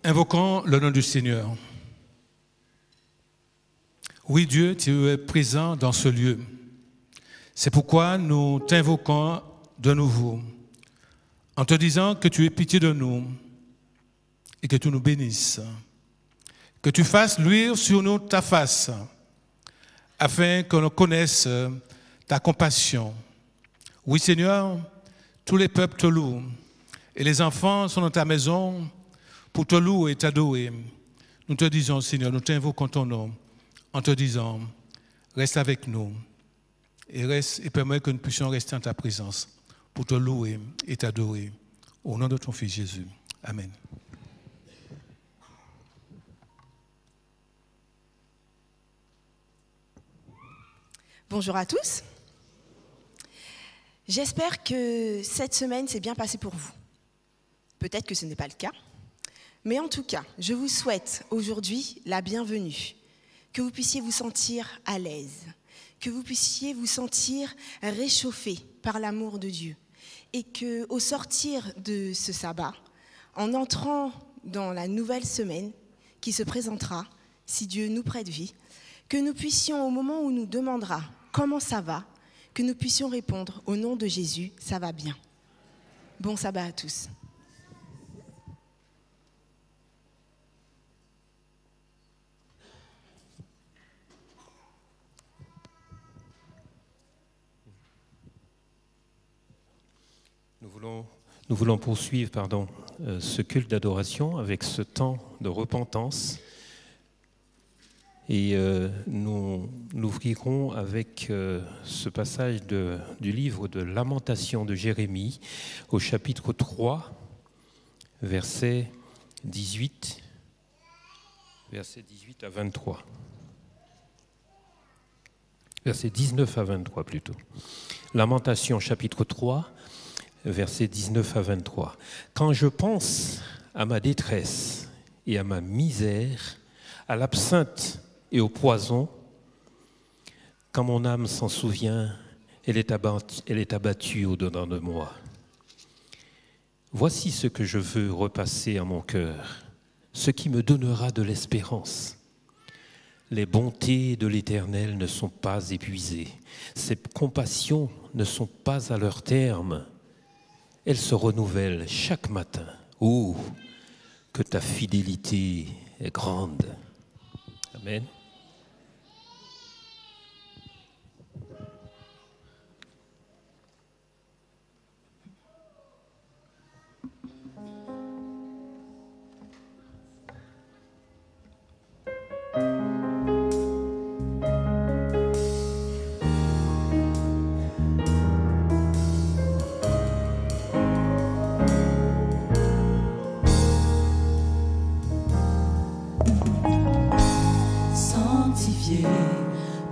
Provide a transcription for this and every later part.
Invoquons le nom du Seigneur. Oui, Dieu, tu es présent dans ce lieu. C'est pourquoi nous t'invoquons de nouveau, en te disant que tu aies pitié de nous et que tu nous bénisses. Que tu fasses luire sur nous ta face, afin que l'on connaisse ta compassion. Oui, Seigneur, tous les peuples te louent, et les enfants sont dans ta maison pour te louer et t'adorer. Nous te disons, Seigneur, nous t'invoquons ton nom, en te disant, reste avec nous, et permets que nous puissions rester en ta présence, pour te louer et t'adorer. Au nom de ton Fils Jésus. Amen. Bonjour à tous. J'espère que cette semaine s'est bien passée pour vous. Peut-être que ce n'est pas le cas, mais en tout cas, je vous souhaite aujourd'hui la bienvenue, que vous puissiez vous sentir à l'aise, que vous puissiez vous sentir réchauffé par l'amour de Dieu et qu'au sortir de ce sabbat, en entrant dans la nouvelle semaine qui se présentera, si Dieu nous prête vie, que nous puissions, au moment où nous demandera comment ça va, que nous puissions répondre au nom de Jésus, ça va bien. Bon sabbat à tous. Nous voulons poursuivre ce culte d'adoration avec ce temps de repentance. Et nous l'ouvrirons avec ce passage du livre de Lamentation de Jérémie au chapitre 3, versets 18 à 23. Versets 19 à 23 plutôt. Lamentation chapitre 3, versets 19 à 23. Quand je pense à ma détresse et à ma misère, à l'absinthe et au poison, quand mon âme s'en souvient, elle est abattue au-dedans de moi. Voici ce que je veux repasser à mon cœur, ce qui me donnera de l'espérance. Les bontés de l'Éternel ne sont pas épuisées, ses compassions ne sont pas à leur terme. Elles se renouvellent chaque matin. Oh, que ta fidélité est grande. Amen.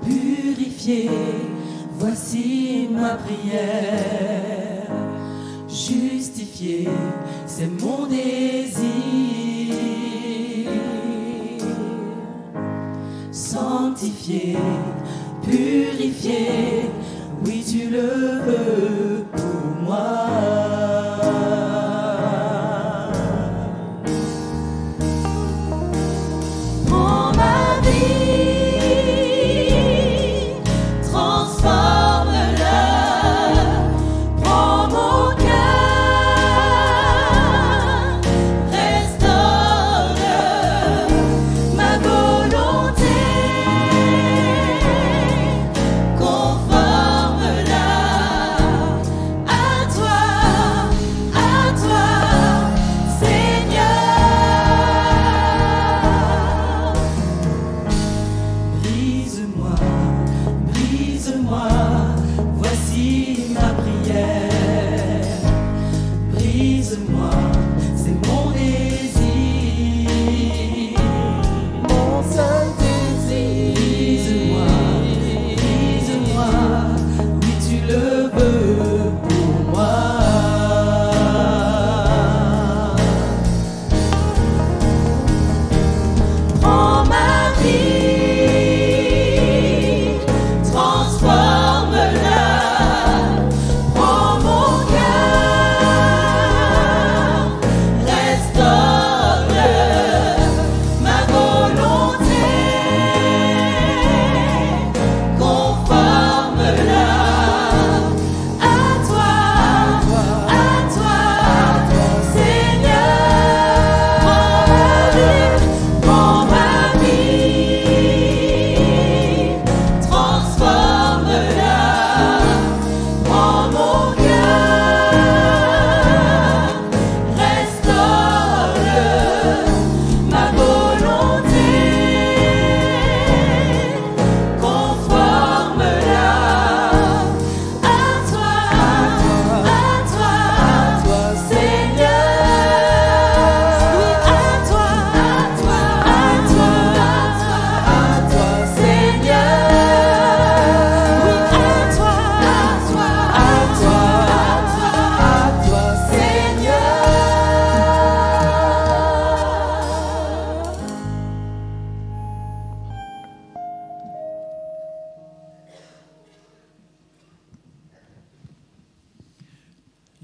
Purifié, voici ma prière. Justifié, c'est mon désir. Sanctifié, purifié, oui tu le veux pour moi. Volonté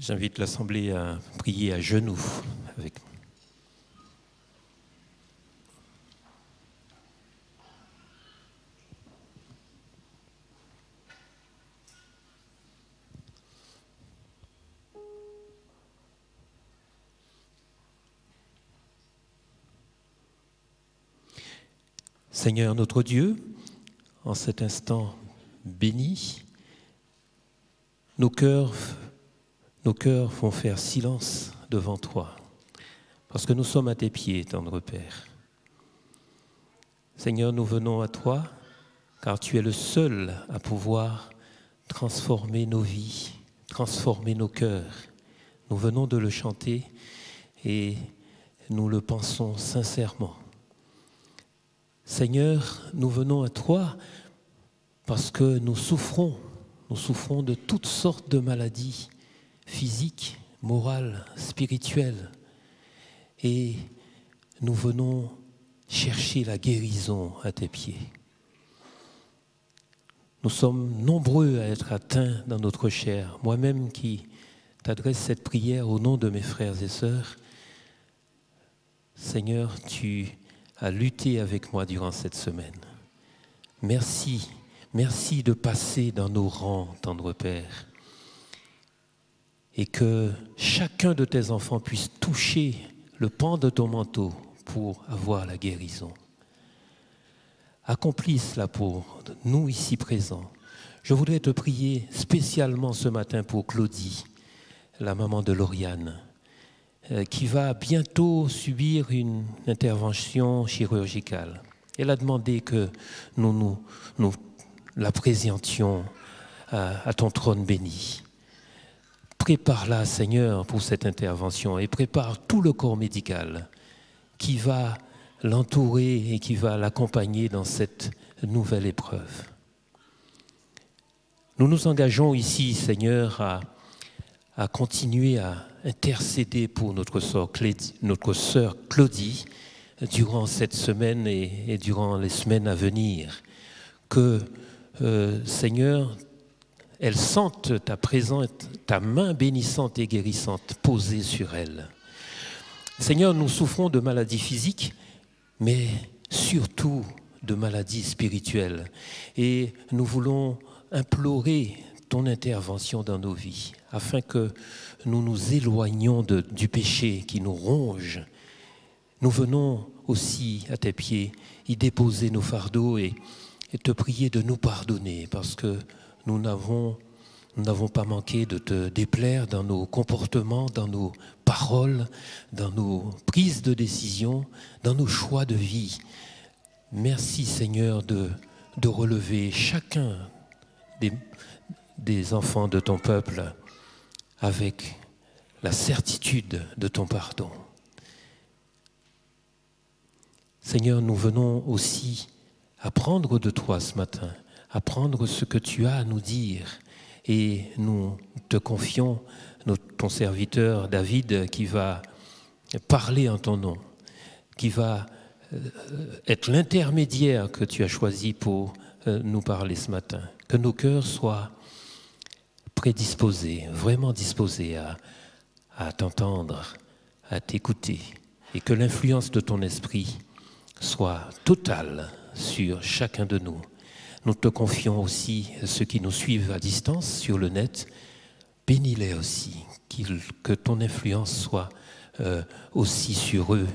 J'invite l'Assemblée à prier à genoux avec moi. Seigneur notre Dieu, en cet instant béni, nos cœurs font faire silence devant toi, parce que nous sommes à tes pieds, tendre Père. Seigneur, nous venons à toi, car tu es le seul à pouvoir transformer nos vies, transformer nos cœurs. Nous venons de le chanter et nous le pensons sincèrement. Seigneur, nous venons à toi parce que nous souffrons de toutes sortes de maladies physiques, morales, spirituelles. Et nous venons chercher la guérison à tes pieds. Nous sommes nombreux à être atteints dans notre chair. Moi-même qui t'adresse cette prière au nom de mes frères et sœurs, Seigneur, tu à lutter avec moi durant cette semaine. Merci de passer dans nos rangs, tendre Père, et que chacun de tes enfants puisse toucher le pan de ton manteau pour avoir la guérison. Accomplis cela pour nous ici présents. Je voudrais te prier spécialement ce matin pour Claudie, la maman de Lauriane, qui va bientôt subir une intervention chirurgicale. Elle a demandé que nous la présentions à ton trône béni. Prépare-la, Seigneur, pour cette intervention et prépare tout le corps médical qui va l'entourer et qui va l'accompagner dans cette nouvelle épreuve. Nous nous engageons ici, Seigneur, à continuer à intercéder pour notre sœur Claudie durant cette semaine et durant les semaines à venir. Que, Seigneur, elle sente ta présence, ta main bénissante et guérissante posée sur elle. Seigneur, nous souffrons de maladies physiques, mais surtout de maladies spirituelles. Et nous voulons implorer ton intervention dans nos vies, afin que nous nous éloignions du péché qui nous ronge. Nous venons aussi à tes pieds y déposer nos fardeaux et te prier de nous pardonner, parce que nous n'avons pas manqué de te déplaire dans nos comportements, dans nos paroles, dans nos prises de décision, dans nos choix de vie. Merci Seigneur de relever chacun des enfants de ton peuple avec la certitude de ton pardon. Seigneur, nous venons aussi apprendre de toi ce matin, apprendre ce que tu as à nous dire, et nous te confions ton serviteur David qui va parler en ton nom, qui va être l'intermédiaire que tu as choisi pour nous parler ce matin. Que nos cœurs soient prédisposés, vraiment disposés à t'entendre, à t'écouter, et que l'influence de ton esprit soit totale sur chacun de nous. Nous te confions aussi ceux qui nous suivent à distance sur le net. Bénis-les aussi, que ton influence soit aussi sur eux.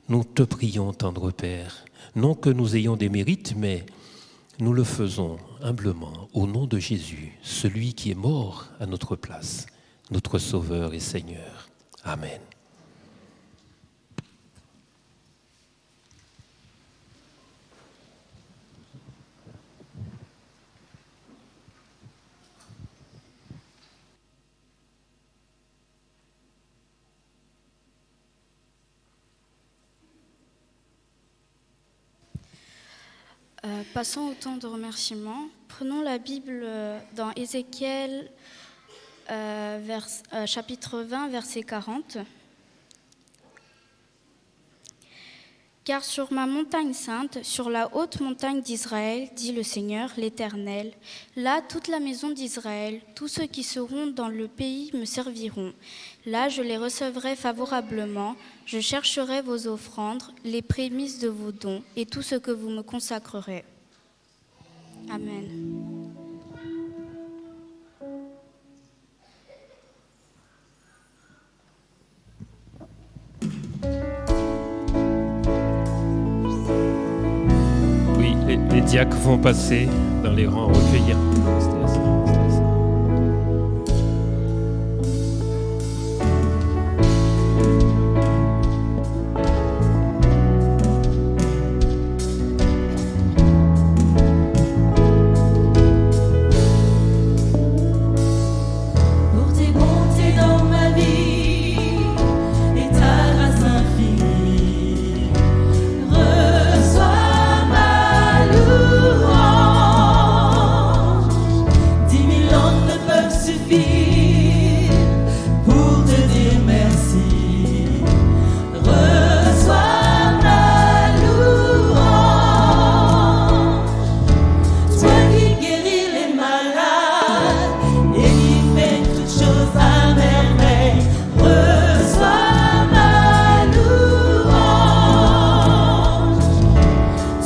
Nous te prions, tendre Père, non que nous ayons des mérites, mais nous le faisons humblement au nom de Jésus, celui qui est mort à notre place, notre Sauveur et Seigneur. Amen. Passons au temps de remerciement. Prenons la Bible dans Ézéchiel, chapitre 20, verset 40. Car sur ma montagne sainte, sur la haute montagne d'Israël, dit le Seigneur, l'Éternel, là toute la maison d'Israël, tous ceux qui seront dans le pays me serviront. Là je les recevrai favorablement, je chercherai vos offrandes, les prémices de vos dons et tout ce que vous me consacrerez. Amen. Les diacres vont passer dans les rangs recueillir. Pour tes bontés dans ma vie et ta grâce infinie, reçois ma louange. 10 000 langues ne peuvent suffire pour te dire merci. Reçois ma louange. Toi qui guéris les malades et qui fais toutes choses à merveille, reçois ma louange.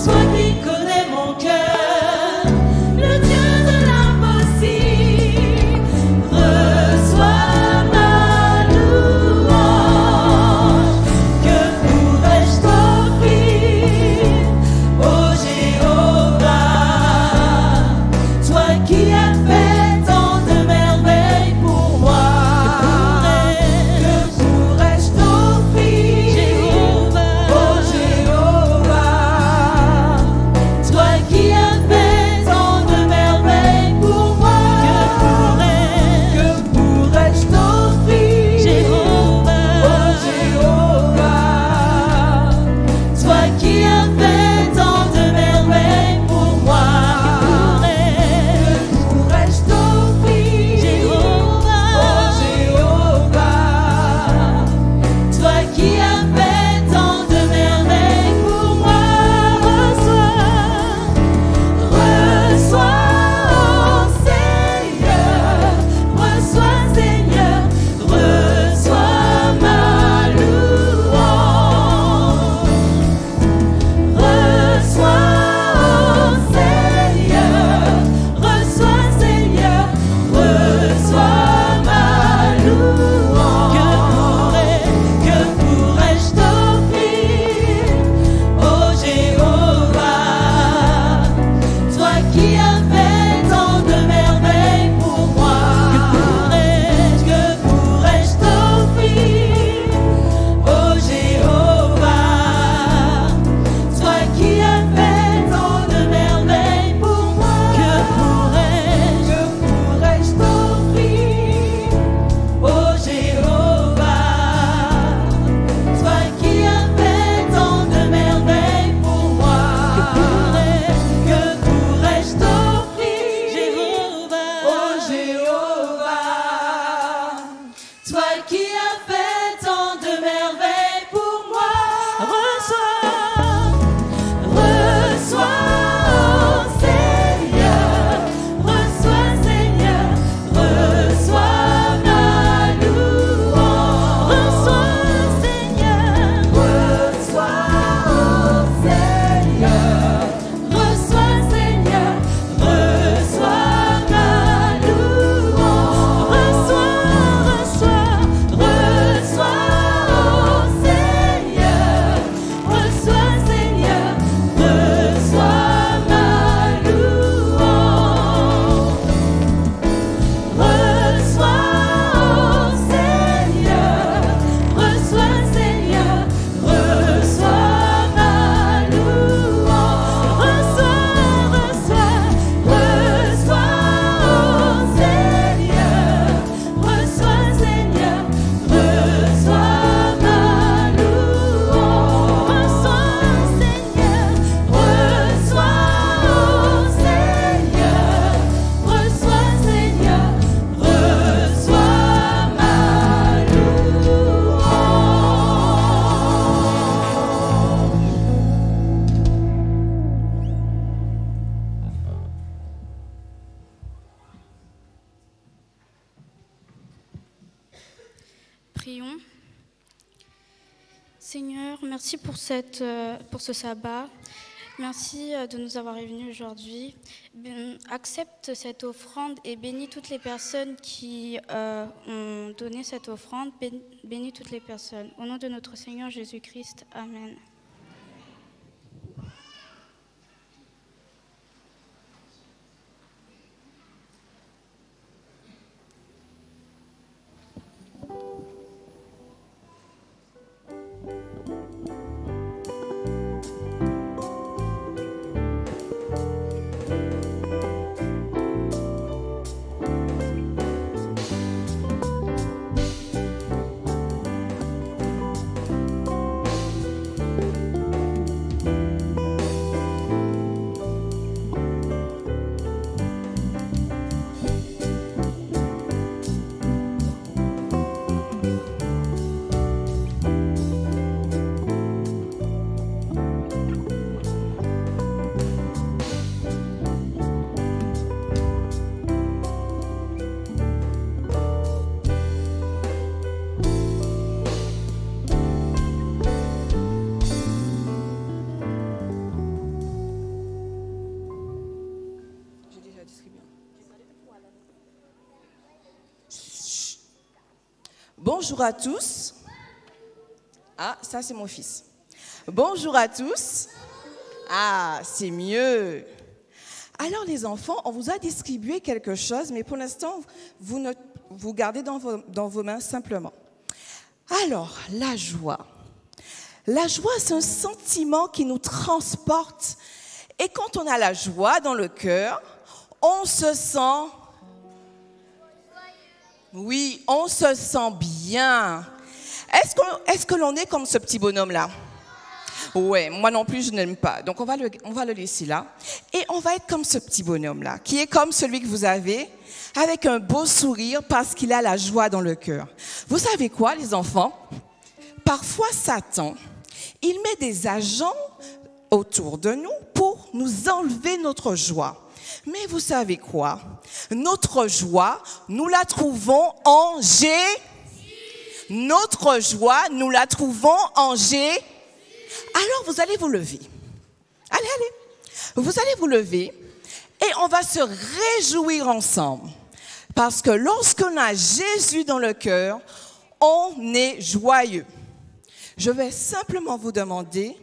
Toi qui connais mon cœur, le Dieu de l'impossible, reçois ma louange. Que pourrais-je t'offrir, ô Jéhovah, toi qui as fait tant de merveilles pour moi? Que pourrais-je t'offrir, ô Jéhovah, toi qui as fait tant de merveilles pour moi? Que pourrais-je t'offrir, ô Jéhovah, toi qui as fait tant de merveilles pour moi? Que pourrais-je t'offrir, ô Jéhovah, toi qui as fait tant de merveilles pour moi? Reçois, oh Seigneur, reçois Seigneur, reçois ma louange. Reçois, oh Seigneur, reçois Seigneur, reçois ma louange. Que pourrais-je t'offrir, ô Jéhovah, toi qui as fait tant de merveilles pour moi? Que pourrais-je t'offrir, ô Jéhovah, toi qui as fait tant de merveilles pour moi? Que pourrais-je t'offrir, ô Jéhovah, toi qui as fait tant de merveilles pour moi? Que pourrais-je t'offrir, ô Jéhovah, toi qui as fait tant de merveilles pour moi? Reçois, oh Seigneur, reçois Seigneur, reçois ma louange. Reçois Seigneur, reçois, oh Seigneur, reçois Seigneur, reçois ma louange. Reçois, Prions. Seigneur, merci pour ce sabbat. Merci de nous avoir réunis aujourd'hui. Accepte cette offrande et bénis toutes les personnes qui ont donné cette offrande. Bénis toutes les personnes. Au nom de notre Seigneur Jésus-Christ. Amen. Bonjour à tous. Ah, ça c'est mon fils. Bonjour à tous. Ah, c'est mieux. Alors les enfants, on vous a distribué quelque chose, mais pour l'instant, vous gardez dans vos mains simplement. Alors, la joie. La joie, c'est un sentiment qui nous transporte. Et quand on a la joie dans le cœur, on se sent... Oui, on se sent bien. Est-ce que l'on est comme ce petit bonhomme-là? Ouais, moi non plus, je n'aime pas. Donc, on va le laisser là. Et on va être comme ce petit bonhomme-là, qui est comme celui que vous avez, avec un beau sourire parce qu'il a la joie dans le cœur. Vous savez quoi, les enfants? Parfois, Satan, il met des agents autour de nous pour nous enlever notre joie. Mais vous savez quoi? Notre joie, nous la trouvons en Jésus. Notre joie, nous la trouvons en Jésus. Alors, vous allez vous lever. Allez. Vous allez vous lever et on va se réjouir ensemble. Parce que lorsqu'on a Jésus dans le cœur, on est joyeux. Je vais simplement vous demander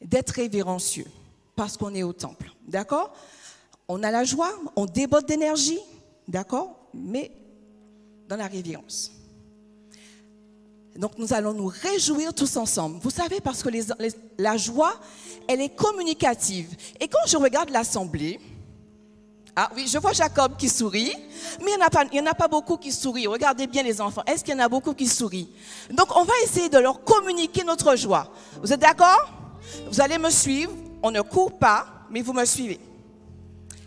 d'être révérencieux parce qu'on est au temple. D'accord? On a la joie, on déborde d'énergie, d'accord? Mais dans la révérence. Donc, nous allons nous réjouir tous ensemble. Vous savez, parce que la joie, elle est communicative. Et quand je regarde l'assemblée, ah oui, je vois Jacob qui sourit, mais il n'y en a pas beaucoup qui sourient. Regardez bien les enfants, est-ce qu'il y en a beaucoup qui sourient? Donc, on va essayer de leur communiquer notre joie. Vous êtes d'accord? Vous allez me suivre, on ne court pas, mais vous me suivez.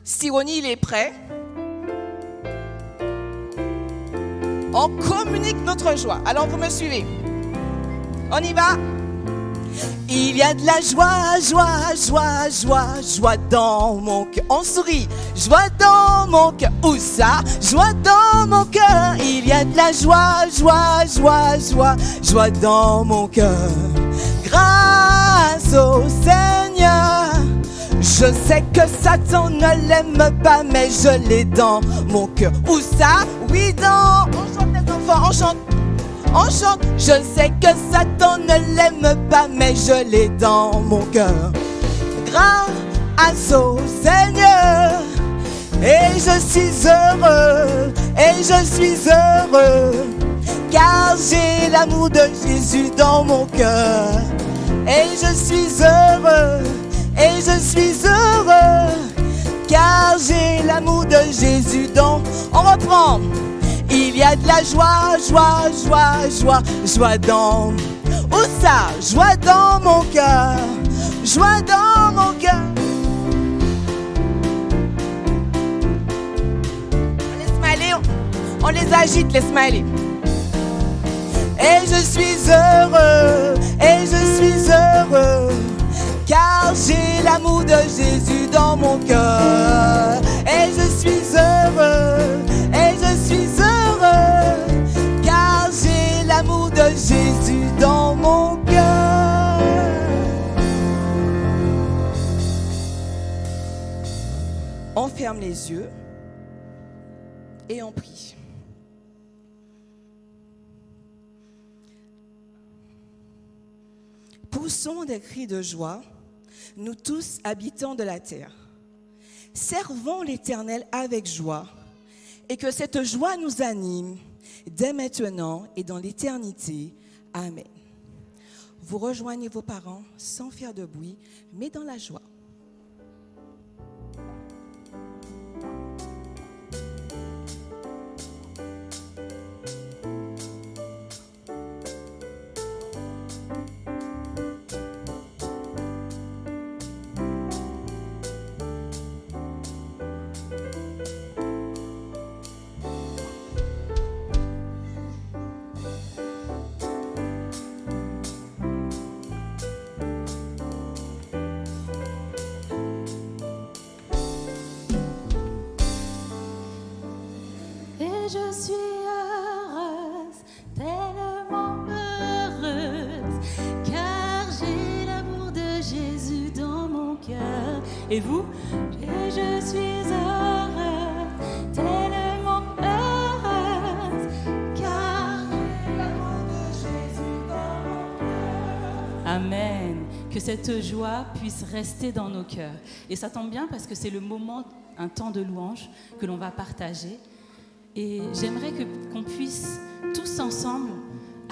Sironi, il est prêt. On communique notre joie. Alors, vous me suivez. On y va. Il y a de la joie, joie dans mon cœur. On sourit. Joie dans mon cœur. Où ça? Joie dans mon cœur. Il y a de la joie dans mon cœur. Grâce au Seigneur. Je sais que Satan ne l'aime pas, mais je l'ai dans mon cœur. Où ça? Oui, dans... On chante les enfants, on chante. Je sais que Satan ne l'aime pas, mais je l'ai dans mon cœur. Grâce au Seigneur. Et je suis heureux, car j'ai l'amour de Jésus dans mon cœur. Et je suis heureux, car j'ai l'amour de Jésus dans... On reprend. Il y a de la joie dans... Où ça? Joie dans mon cœur, joie dans mon cœur. On les smiler, on les agite, les smiler. Et je suis heureux, car j'ai l'amour de Jésus dans mon cœur. Et je suis heureux, car j'ai ferme les yeux et on prie. Poussons des cris de joie, nous tous habitants de la terre. Servons l'Éternel avec joie et que cette joie nous anime dès maintenant et dans l'éternité. Amen. Vous rejoignez vos parents sans faire de bruit, mais dans la joie. Je suis heureuse, tellement heureuse, car j'ai l'amour de Jésus dans mon cœur. Et vous? Et je suis heureuse, tellement heureuse, car j'ai l'amour de Jésus dans mon cœur. Amen. Que cette joie puisse rester dans nos cœurs. Et ça tombe bien parce que c'est le moment, un temps de louange que l'on va partager. Et j'aimerais qu'on puisse tous ensemble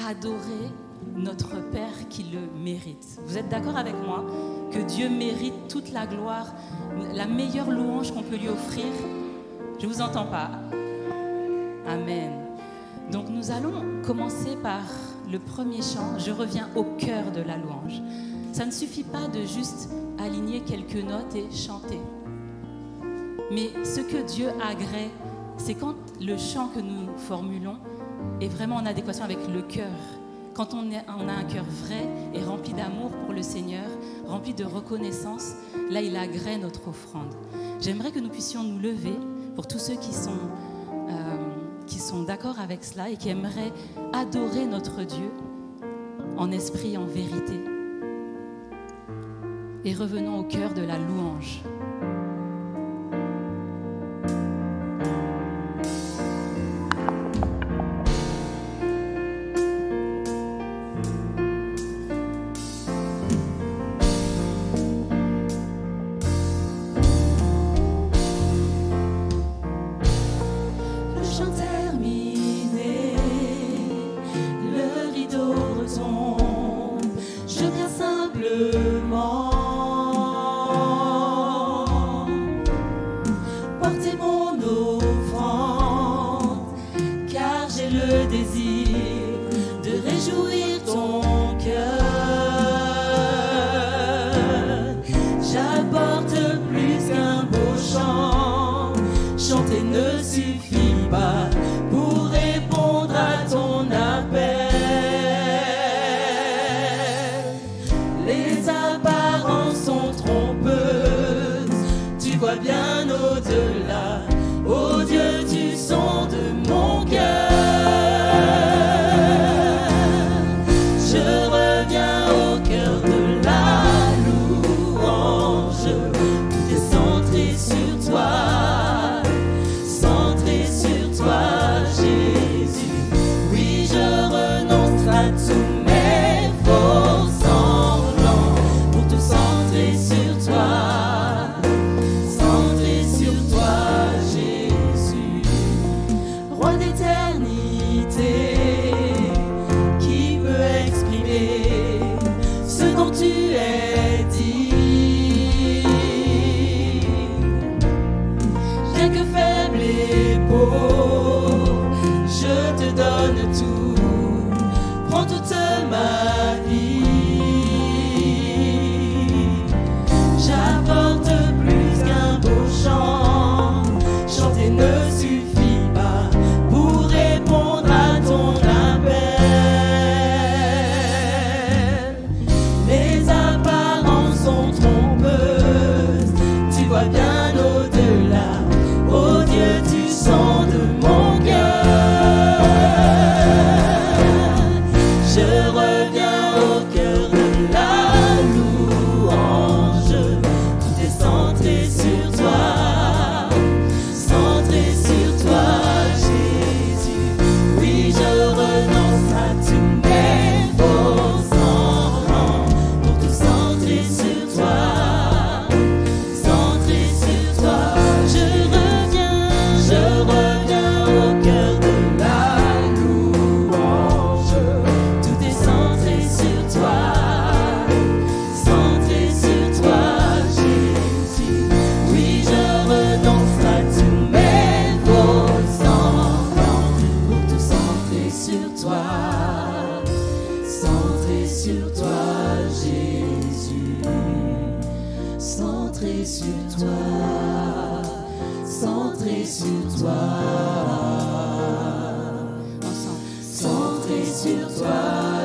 adorer notre Père qui le mérite. Vous êtes d'accord avec moi que Dieu mérite toute la gloire, la meilleure louange qu'on peut lui offrir? Je ne vous entends pas. Amen. Donc nous allons commencer par le premier chant. Je reviens au cœur de la louange. Ça ne suffit pas de juste aligner quelques notes et chanter. Mais ce que Dieu agrée, c'est quand le chant que nous formulons est vraiment en adéquation avec le cœur. Quand on a un cœur vrai et rempli d'amour pour le Seigneur, rempli de reconnaissance, là, il agrée notre offrande. J'aimerais que nous puissions nous lever pour tous ceux qui sont d'accord avec cela et qui aimeraient adorer notre Dieu en esprit et en vérité. Et revenons au cœur de la louange. Je reviens au sur toi, centré sur toi, Jésus, centré sur toi, centré sur toi, centré sur toi,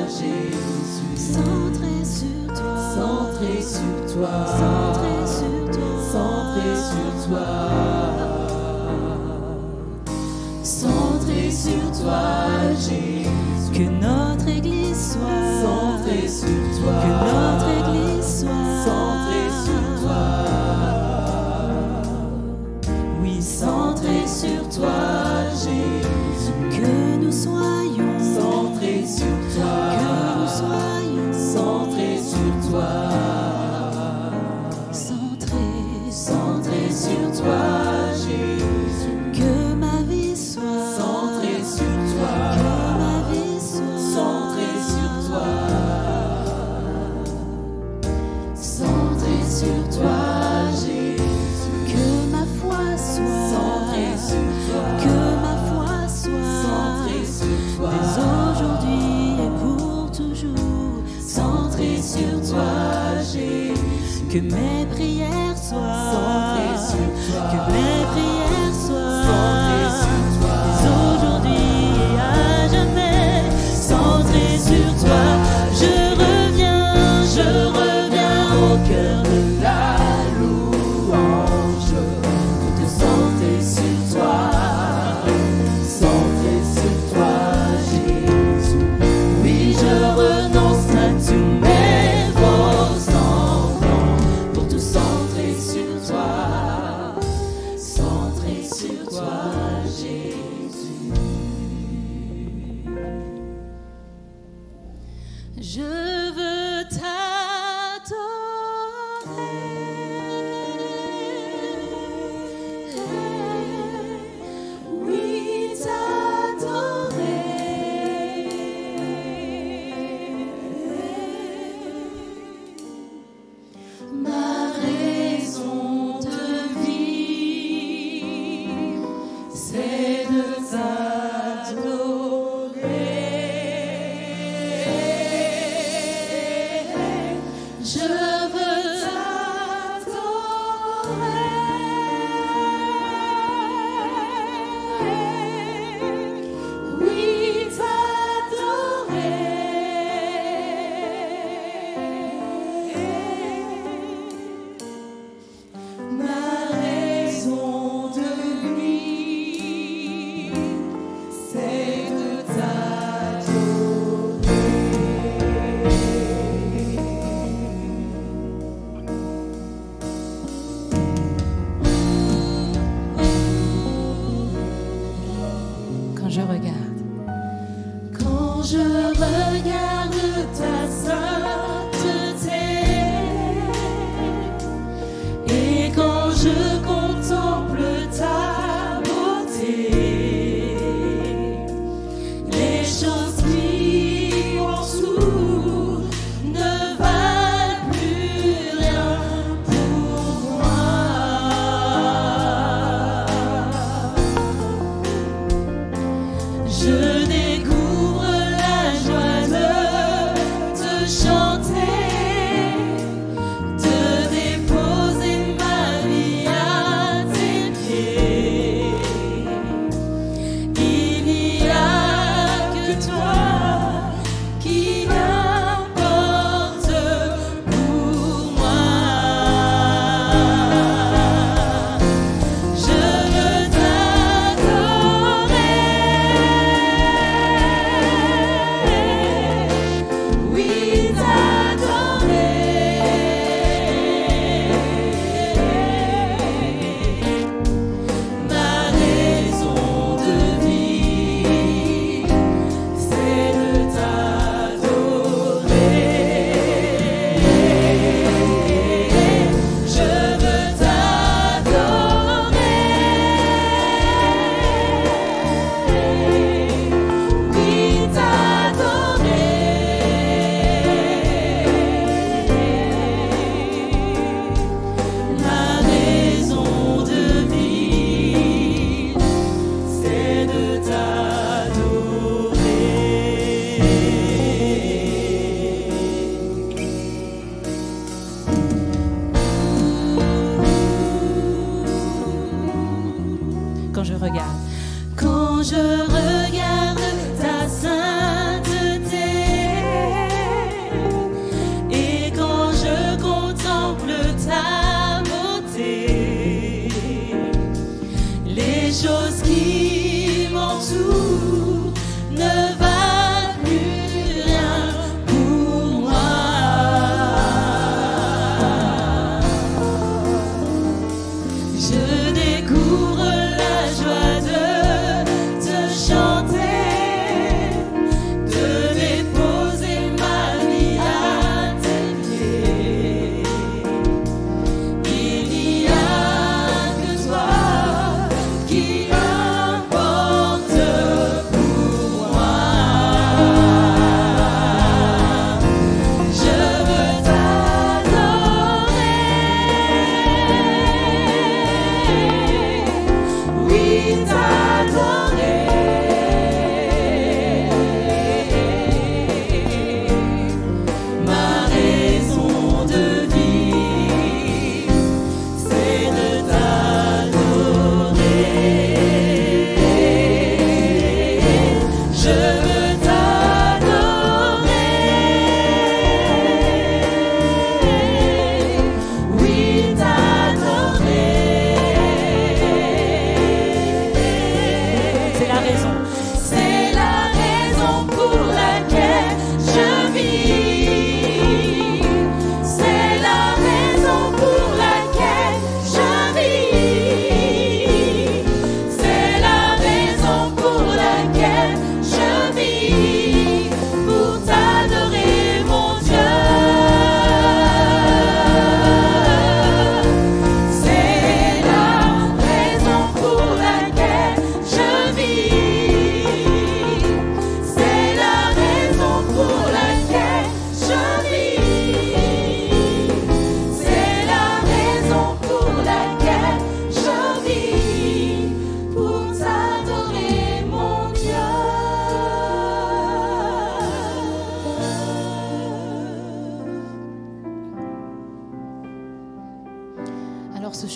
Jésus, centré sur toi, centré sur toi, centré sur toi, centré sur toi, centré sur toi, Jésus. Que notre Église soit centrée sur toi. Que notre Église soit centrée sur toi. Oui, centrée sur toi, Jésus. Que nous soyons centrés sur toi. Que nous soyons centrés sur toi. Centrés sur toi, Jésus. Que ma vie soit centrée sur toi. Que ma vie soit centrée sur toi. Centrée sur toi, Jésus. Que ma foi soit centrée sur toi. Que ma foi soit centrée sur toi. Dès aujourd'hui et pour toujours, centrée sur toi, Jésus. Que mes prières soient centrées sur toi. Que mes prières soient centrées sur toi. Dès aujourd'hui et à jamais, centrées sur toi. Je reviens au cœur de la louange pour te centrer sur toi. Centré sur toi, Jésus. Oui, je renonce à tous mes faux semblants pour te centrer sur toi. Centré sur toi, Jésus. Je veux t'adorer. Oui, t'adorer. Ma raison de vie, c'est de t'adorer. Je veux t'adorer. Oui, t'adorer. Ma raison de vie, c'est de t'adorer. Quand je regarde ta sainteté, et quand je contemple ta beauté, les choses qui en dessous ne valent plus rien pour moi. Je découvre la joie de te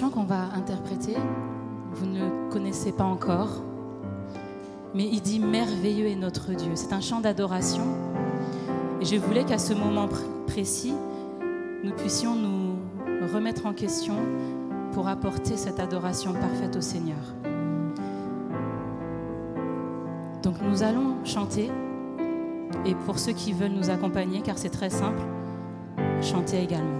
chant qu'on va interpréter, vous ne le connaissez pas encore, mais il dit « Merveilleux est notre Dieu ». C'est un chant d'adoration. Et je voulais qu'à ce moment précis, nous puissions nous remettre en question pour apporter cette adoration parfaite au Seigneur. Donc nous allons chanter, et pour ceux qui veulent nous accompagner, car c'est très simple, chantez également.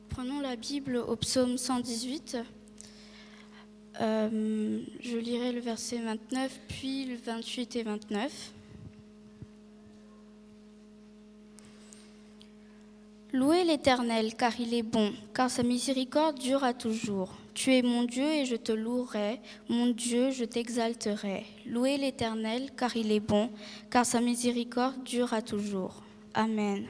Prenons la Bible au psaume 118. Je lirai le verset 29, puis le 28 et 29. Louez l'Éternel, car il est bon, car sa miséricorde dure à toujours. Tu es mon Dieu et je te louerai, mon Dieu, je t'exalterai. Louez l'Éternel, car il est bon, car sa miséricorde dure à toujours. Amen.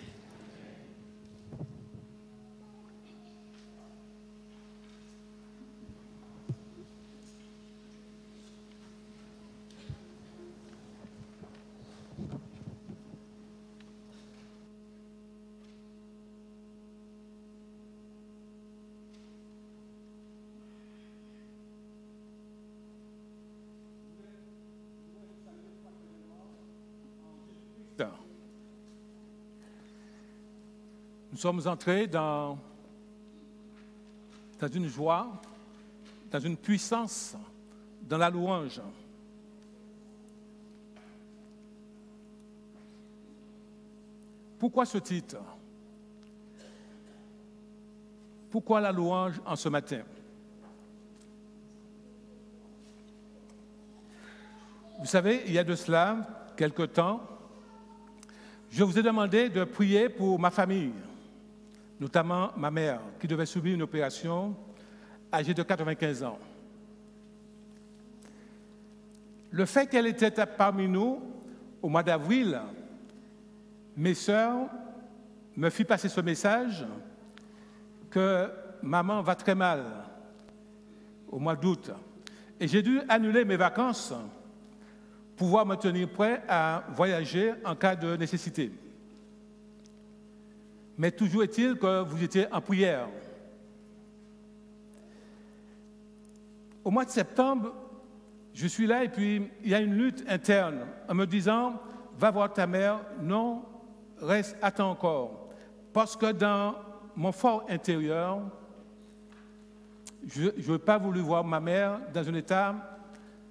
Nous sommes entrés dans une joie, dans une puissance, dans la louange. Pourquoi ce titre? Pourquoi la louange en ce matin? Vous savez, il y a de cela quelque temps, je vous ai demandé de prier pour ma famille, notamment ma mère, qui devait subir une opération âgée de 95 ans. Le fait qu'elle était parmi nous au mois d'avril, mes sœurs me fit passer ce message que maman va très mal au mois d'août. Et j'ai dû annuler mes vacances pour pouvoir me tenir prêt à voyager en cas de nécessité. Mais toujours est-il que vous étiez en prière. Au mois de septembre, je suis là et puis il y a une lutte interne en me disant « Va voir ta mère, non, reste, attends encore. » Parce que dans mon fort intérieur, je n'ai pas voulu voir ma mère dans un état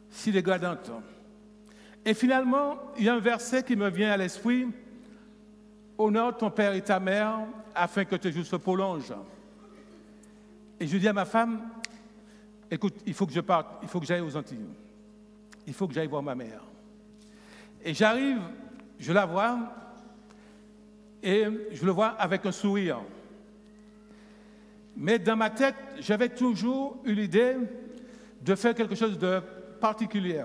si dégradant. Et finalement, il y a un verset qui me vient à l'esprit. « Honore ton père et ta mère afin que tes jours se prolongent. » Et je dis à ma femme, « Écoute, il faut que je parte, il faut que j'aille aux Antilles. Il faut que j'aille voir ma mère. » Et j'arrive, je la vois, et je le vois avec un sourire. Mais dans ma tête, j'avais toujours eu l'idée de faire quelque chose de particulier.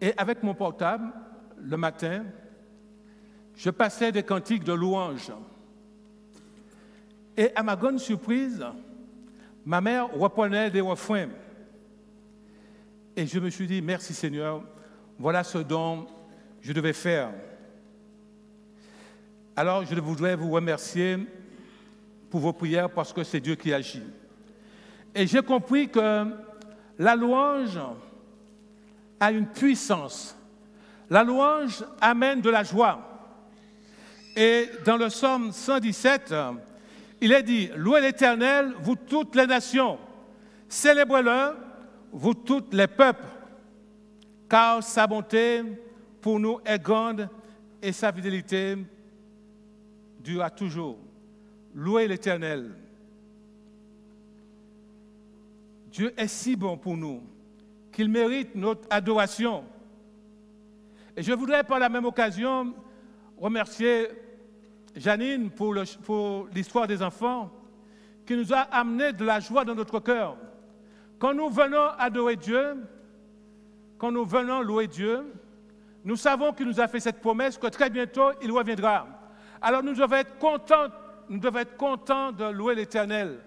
Et avec mon portable, le matin, je passais des cantiques de louange. Et à ma grande surprise, ma mère reprenait des refrains. Et je me suis dit, merci Seigneur, voilà ce dont je devais faire. Alors, je voudrais vous remercier pour vos prières parce que c'est Dieu qui agit. Et j'ai compris que la louange a une puissance. La louange amène de la joie. Et dans le psaume 117, il est dit, « Louez l'Éternel, vous toutes les nations, célébrez-le, vous toutes les peuples, car sa bonté pour nous est grande et sa fidélité durera toujours. » Louez l'Éternel. Dieu est si bon pour nous qu'il mérite notre adoration. Et je voudrais par la même occasion remercier Janine pour l'histoire des enfants qui nous a amené de la joie dans notre cœur. Quand nous venons adorer Dieu, quand nous venons louer Dieu, nous savons qu'il nous a fait cette promesse que très bientôt il reviendra. Alors nous devons être contents de louer l'Éternel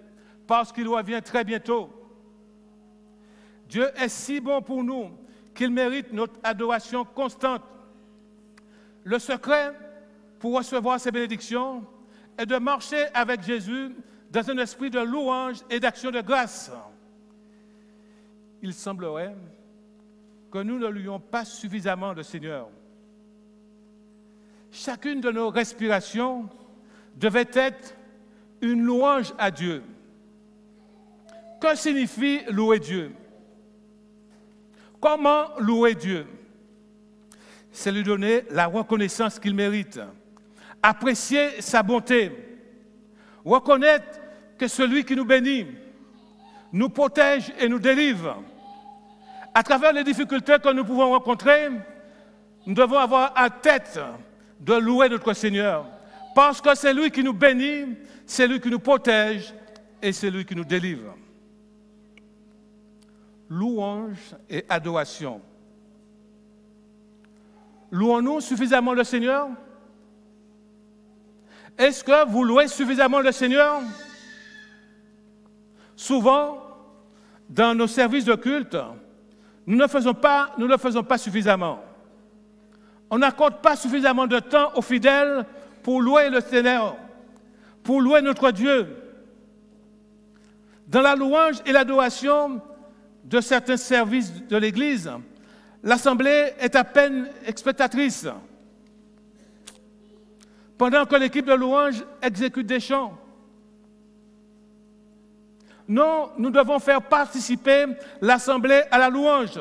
parce qu'il revient très bientôt. Dieu est si bon pour nous qu'il mérite notre adoration constante. Le secret pour recevoir ces bénédictions est de marcher avec Jésus dans un esprit de louange et d'action de grâce. Il semblerait que nous ne louions pas suffisamment le Seigneur. Chacune de nos respirations devait être une louange à Dieu. Que signifie louer Dieu? Comment louer Dieu? C'est lui donner la reconnaissance qu'il mérite, apprécier sa bonté, reconnaître que celui qui nous bénit, nous protège et nous délivre. À travers les difficultés que nous pouvons rencontrer, nous devons avoir en tête de louer notre Seigneur, parce que c'est lui qui nous bénit, c'est lui qui nous protège et c'est lui qui nous délivre. Louange et adoration. Louons-nous suffisamment le Seigneur? Est-ce que vous louez suffisamment le Seigneur? Souvent, dans nos services de culte, nous ne le faisons pas suffisamment. On n'accorde pas suffisamment de temps aux fidèles pour louer le Seigneur, pour louer notre Dieu. Dans la louange et l'adoration de certains services de l'Église, l'Assemblée est à peine spectatrice. pendant que l'équipe de louange exécute des chants. Non, nous devons faire participer l'assemblée à la louange.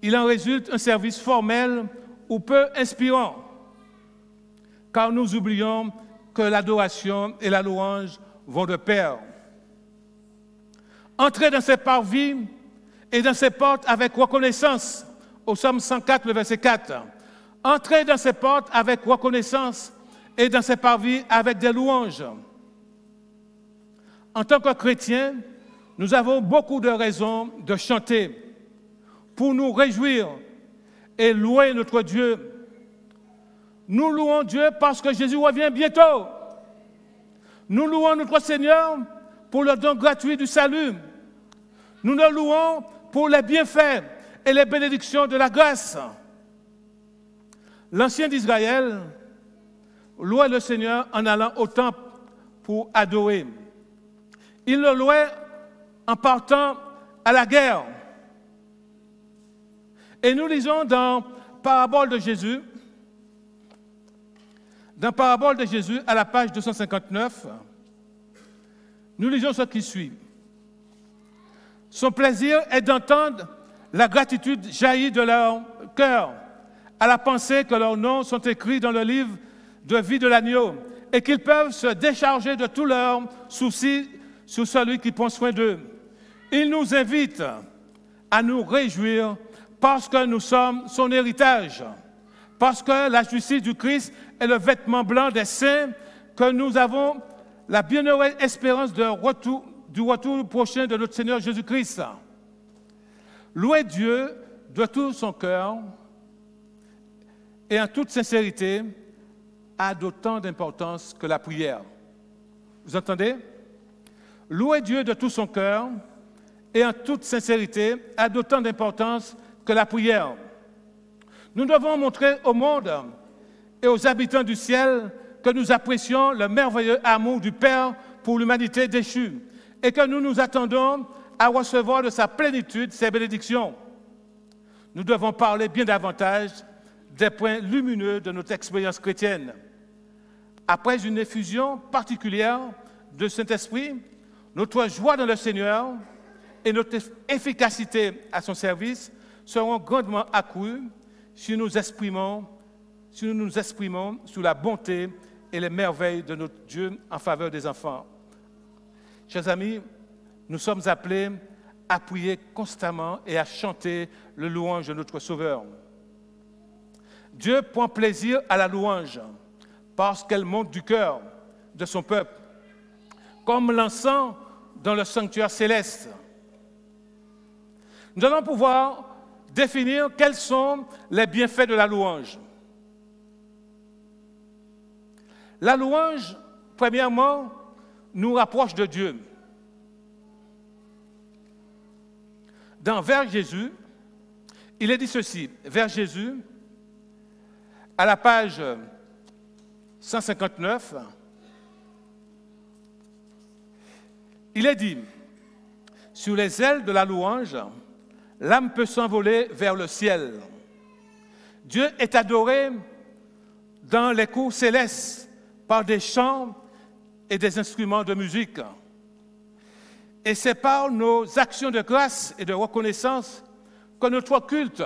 Il en résulte un service formel ou peu inspirant, car nous oublions que l'adoration et la louange vont de pair. Entrez dans ses parvis et dans ses portes avec reconnaissance, au Psaume 104, le verset 4. Entrez dans ses portes avec reconnaissance et dans ses parvis avec des louanges. En tant que chrétiens, nous avons beaucoup de raisons de chanter pour nous réjouir et louer notre Dieu. Nous louons Dieu parce que Jésus revient bientôt. Nous louons notre Seigneur pour le don gratuit du salut. Nous le louons pour les bienfaits et les bénédictions de la grâce. L'ancien d'Israël louait le Seigneur en allant au temple pour adorer. Il le louait en partant à la guerre. Et nous lisons dans Parabole de Jésus, à la page 259, nous lisons ce qui suit. Son plaisir est d'entendre la gratitude jaillir de leur cœur à la pensée que leurs noms sont écrits dans le livre de vie de l'agneau et qu'ils peuvent se décharger de tous leurs soucis sur celui qui prend soin d'eux. Il nous invite à nous réjouir parce que nous sommes son héritage, parce que la justice du Christ est le vêtement blanc des saints, que nous avons la bienheureuse espérance du retour prochain de notre Seigneur Jésus-Christ. Louer Dieu de tout son cœur et en toute sincérité a d'autant d'importance que la prière. Vous entendez? Louer Dieu de tout son cœur et en toute sincérité a d'autant d'importance que la prière. Nous devons montrer au monde et aux habitants du ciel que nous apprécions le merveilleux amour du Père pour l'humanité déchue et que nous nous attendons à recevoir de sa plénitude ses bénédictions. Nous devons parler bien davantage des points lumineux de notre expérience chrétienne. Après une effusion particulière de Saint-Esprit, notre joie dans le Seigneur et notre efficacité à son service seront grandement accrues si nous nous exprimons sous la bonté et les merveilles de notre Dieu en faveur des enfants. Chers amis, nous sommes appelés à prier constamment et à chanter le louange de notre Sauveur. Dieu prend plaisir à la louange parce qu'elle monte du cœur de son peuple, comme l'encens dans le sanctuaire céleste. Nous allons pouvoir définir quels sont les bienfaits de la louange. La louange, premièrement, nous rapproche de Dieu. Dans Vers Jésus, il est dit ceci, Vers Jésus, à la page 159, il est dit, sur les ailes de la louange, l'âme peut s'envoler vers le ciel. Dieu est adoré dans les cours célestes par des chants et des instruments de musique. Et c'est par nos actions de grâce et de reconnaissance que notre culte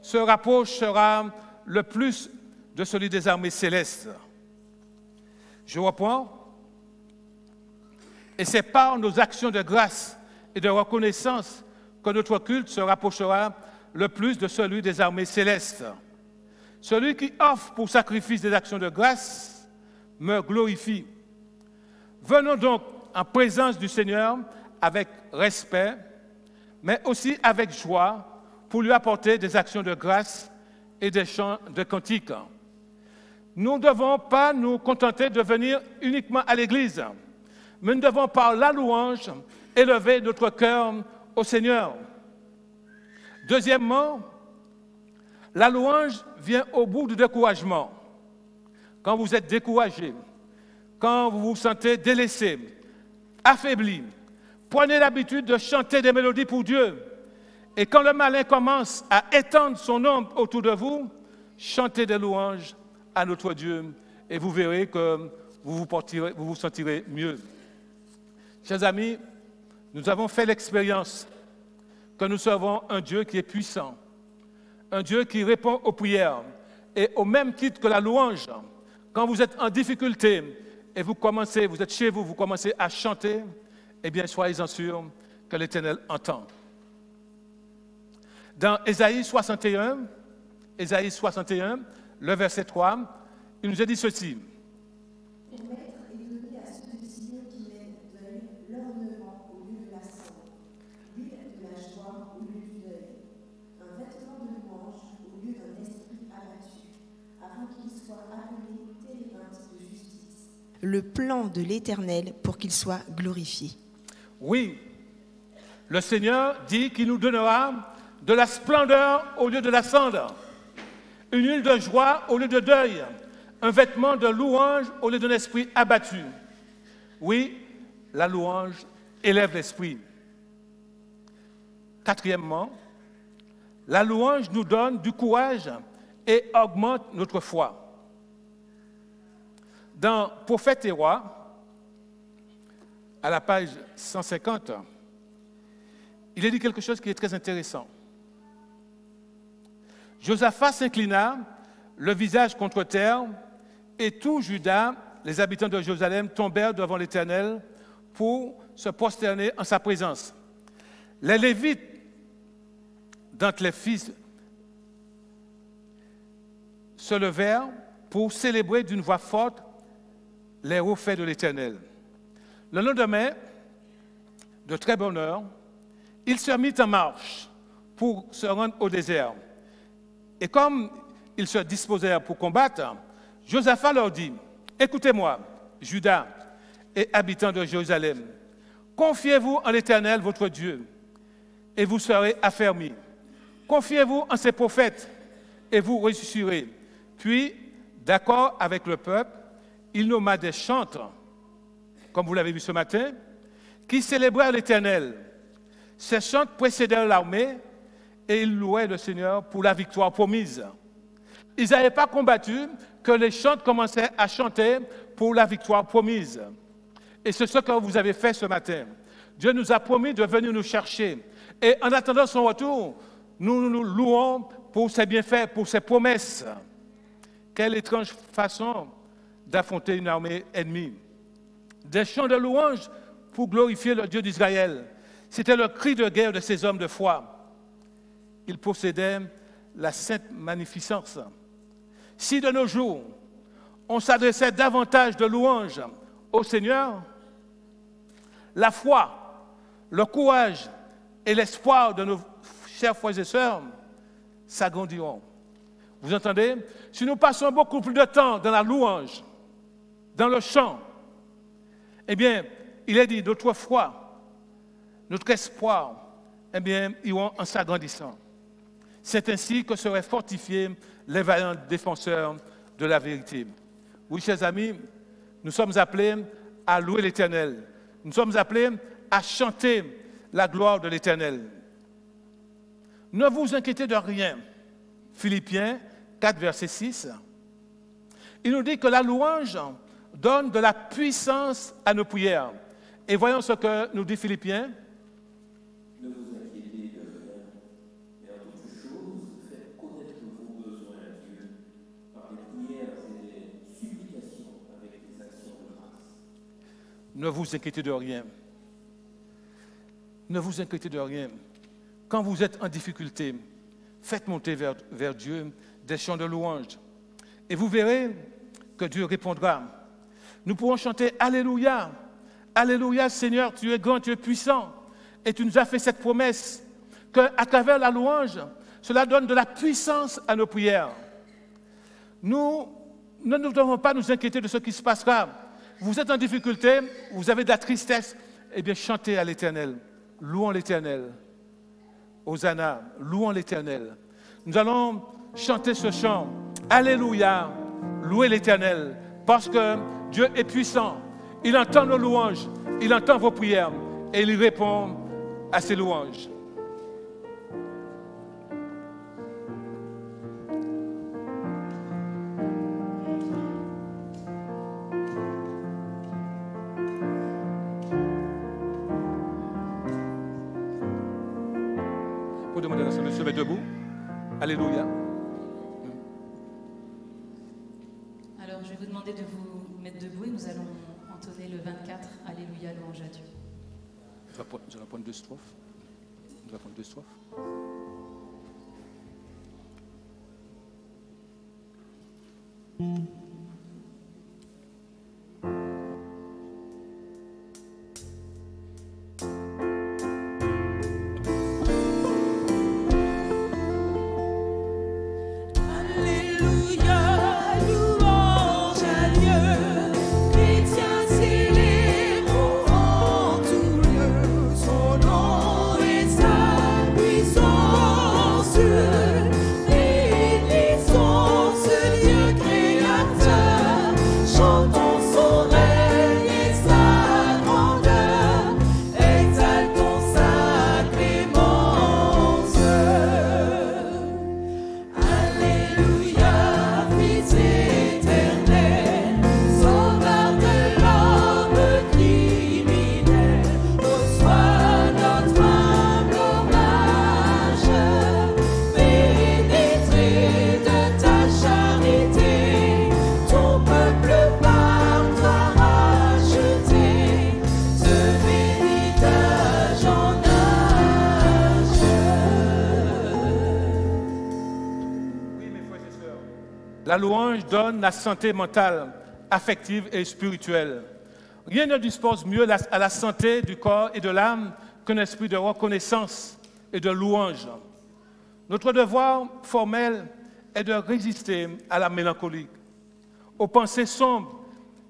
se rapprochera le plus de celui des armées célestes. Je reprends. Et c'est par nos actions de grâce et de reconnaissance que notre culte se rapprochera le plus de celui des armées célestes. Celui qui offre pour sacrifice des actions de grâce me glorifie. Venons donc en présence du Seigneur avec respect, mais aussi avec joie, pour lui apporter des actions de grâce et des chants de cantiques. Nous ne devons pas nous contenter de venir uniquement à l'Église, mais nous devons par la louange élever notre cœur au Seigneur. Deuxièmement, la louange vient au bout du découragement. Quand vous êtes découragé, quand vous vous sentez délaissé, affaibli, prenez l'habitude de chanter des mélodies pour Dieu. Et quand le malin commence à étendre son ombre autour de vous, chantez des louanges à notre Dieu et vous verrez que vous vous sentirez mieux. Chers amis, nous avons fait l'expérience que nous servons un Dieu qui est puissant, un Dieu qui répond aux prières. Et au même titre que la louange, quand vous êtes en difficulté et vous êtes chez vous, vous commencez à chanter, eh bien, soyez-en sûrs que l'Éternel entend. Dans Ésaïe 61, le verset 3, il nous est dit ceci. Le plan de l'Éternel pour qu'il soit glorifié. Oui, le Seigneur dit qu'il nous donnera de la splendeur au lieu de la cendre, une huile de joie au lieu de deuil, un vêtement de louange au lieu d'un esprit abattu. Oui, la louange élève l'esprit. Quatrièmement, la louange nous donne du courage et augmente notre foi. Dans Prophètes et Rois, à la page 150, il est dit quelque chose qui est très intéressant. Josaphat s'inclina, le visage contre terre, et tout Juda, les habitants de Jérusalem, tombèrent devant l'Éternel pour se prosterner en sa présence. Les Lévites, d'entre les fils, se levèrent pour célébrer d'une voix forte les hauts faits de l'Éternel. Le lendemain, de très bonne heure, ils se mirent en marche pour se rendre au désert. Et comme ils se disposèrent pour combattre, Josaphat leur dit, « Écoutez-moi, Juda et habitants de Jérusalem, confiez-vous en l'Éternel, votre Dieu, et vous serez affermis. Confiez-vous en ses prophètes, et vous réussirez. » Puis, d'accord avec le peuple, il nomma des chantres, comme vous l'avez vu ce matin, qui célébrèrent l'Éternel. Ces chantres précédèrent l'armée et ils louaient le Seigneur pour la victoire promise. Ils n'avaient pas combattu que les chantres commençaient à chanter pour la victoire promise. Et c'est ce que vous avez fait ce matin. Dieu nous a promis de venir nous chercher. Et en attendant son retour, nous nous louons pour ses bienfaits, pour ses promesses. Quelle étrange façon d'affronter une armée ennemie. Des chants de louange pour glorifier le Dieu d'Israël. C'était le cri de guerre de ces hommes de foi. Ils possédaient la sainte magnificence. Si de nos jours, on s'adressait davantage de louanges au Seigneur, la foi, le courage et l'espoir de nos chers frères et sœurs s'agrandiront. Vous entendez? Si nous passons beaucoup plus de temps dans la louange, dans le chant, eh bien, il est dit, notre foi, notre espoir, eh bien, iront en s'agrandissant. C'est ainsi que seraient fortifiés les vaillants défenseurs de la vérité. Oui, chers amis, nous sommes appelés à louer l'Éternel. Nous sommes appelés à chanter la gloire de l'Éternel. Ne vous inquiétez de rien. Philippiens 4, verset 6. Il nous dit que la louange donne de la puissance à nos prières. Et voyons ce que nous dit Philippiens. Ne vous inquiétez de rien, mais en toute chose, faites connaître vos besoins à Dieu par des prières et des supplications avec des actions de grâce. Ne vous inquiétez de rien. Ne vous inquiétez de rien. Quand vous êtes en difficulté, faites monter vers Dieu des chants de louange. Et vous verrez que Dieu répondra. Nous pourrons chanter Alléluia. Alléluia, Seigneur, tu es grand, tu es puissant. Et tu nous as fait cette promesse qu'à travers la louange, cela donne de la puissance à nos prières. Nous ne devons pas nous inquiéter de ce qui se passera. Vous êtes en difficulté, vous avez de la tristesse, eh bien chantez à l'Éternel. Louons l'Éternel. Hosanna, louons l'Éternel. Nous allons chanter ce chant. Alléluia, louez l'Éternel, parce que Dieu est puissant. Il entend nos louanges, il entend vos prières et il répond à ces louanges. demander à de se mettre debout. Alléluia. Alors, je vais vous demander de vous mettre debout et nous allons entonner le 24. Alléluia, louange à Dieu. Je vais prendre 2 strophes. Je vais prendre 2 strophes. La louange donne la santé mentale, affective et spirituelle. Rien ne dispose mieux à la santé du corps et de l'âme qu'un esprit de reconnaissance et de louange. Notre devoir formel est de résister à la mélancolie, aux pensées sombres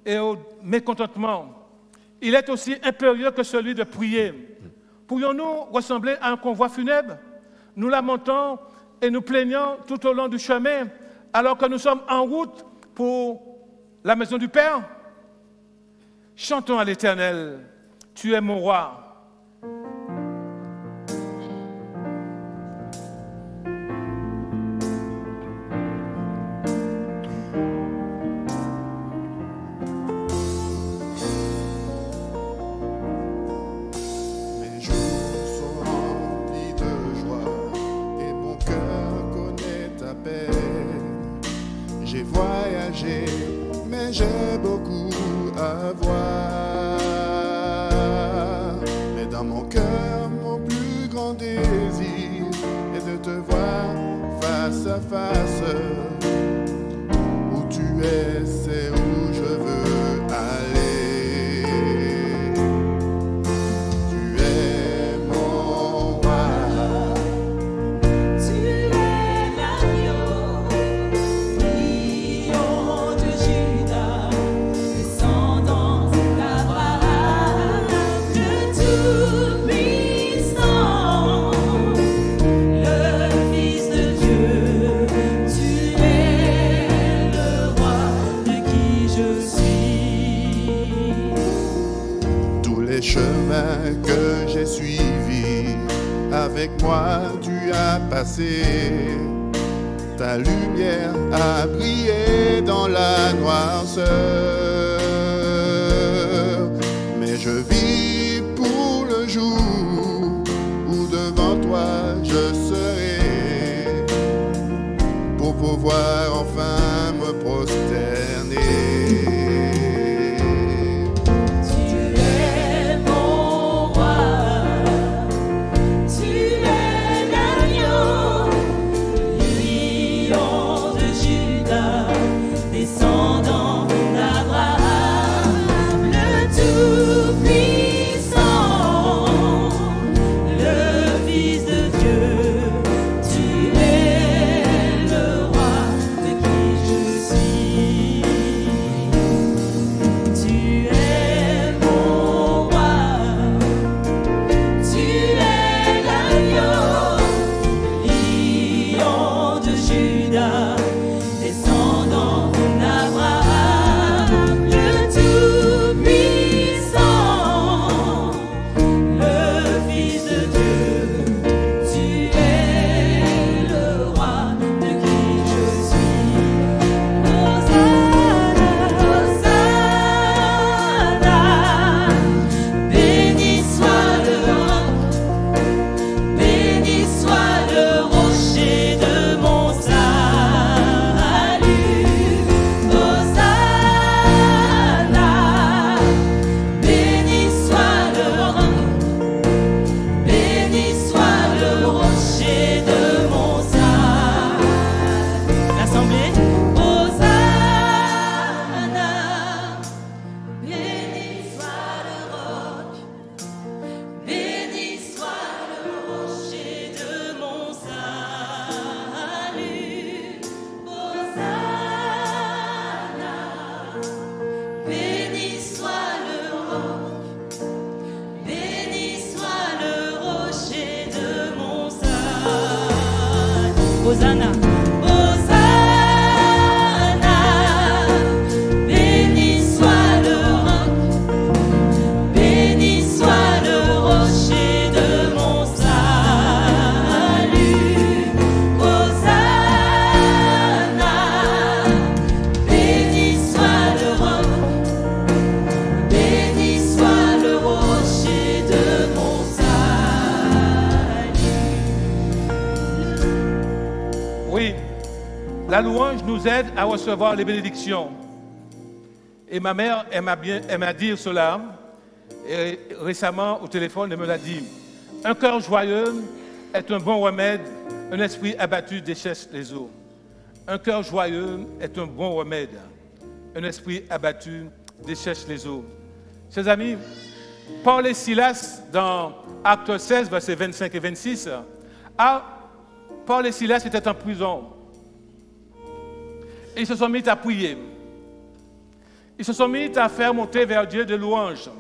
et au mécontentement. Il est aussi impérieux que celui de prier. Pourrions-nous ressembler à un convoi funèbre? Nous lamentons et nous plaignons tout au long du chemin, alors que nous sommes en route pour la maison du Père. Chantons à l'Éternel, tu es mon roi. Mes jours sont remplis de joie et mon cœur connaît ta paix. J'ai voyagé, mais j'ai beaucoup à voir. Mais dans mon cœur, mon plus grand désir est de te voir face à face. Où tu es, c'est où je veux aller. Tu es mon roi. Tu es l'agneau, lion de Juda, descendant d'Abraham, de tout puissant, le Fils de Dieu. Tu es le roi de qui je suis. Tous les chemins que j'ai suivis, avec moi tu as passé. Ta lumière a brillé dans la noirceur. Mais je vis pour le jour où devant toi je serai, pour pouvoir enfin me prosterner. Tu es mon roi, tu es l'agneau, lion de Juda, descendant d'Abraham. Hosanna, Hosanna, béni soit le roc, béni soit le rocher de mon salut. Hosanna, béni soit le roc, béni soit le rocher de mon salut. Oui, la louange nous aide à recevoir les bénédictions. Et ma mère, elle m'a dit cela, et récemment au téléphone, elle me l'a dit. Un cœur joyeux est un bon remède, un esprit abattu déchasse les eaux. Un cœur joyeux est un bon remède, un esprit abattu déchasse les eaux. Chers amis, Paul et Silas, dans Actes 16, versets 25 et 26, Paul et Silas étaient en prison. Ils se sont mis à prier. Ils se sont mis à faire monter vers Dieu des louanges,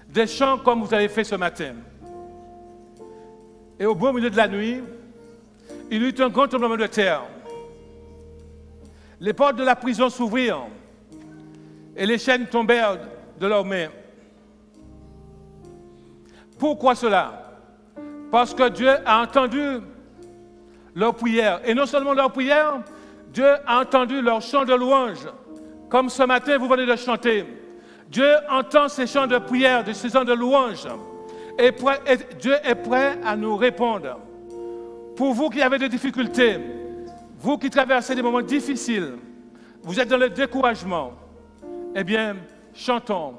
des chants comme vous avez fait ce matin. Et au beau milieu de la nuit, il y eut un grand tremblement de terre. Les portes de la prison s'ouvrirent et les chaînes tombèrent de leurs mains. Pourquoi cela? Parce que Dieu a entendu leurs prières. Et non seulement leurs prières, Dieu a entendu leurs chants de louange. Comme ce matin, vous venez de chanter. Dieu entend ces chants de prière, ces chants de louange. Et Dieu est prêt à nous répondre. Pour vous qui avez des difficultés, vous qui traversez des moments difficiles, vous êtes dans le découragement, eh bien, chantons,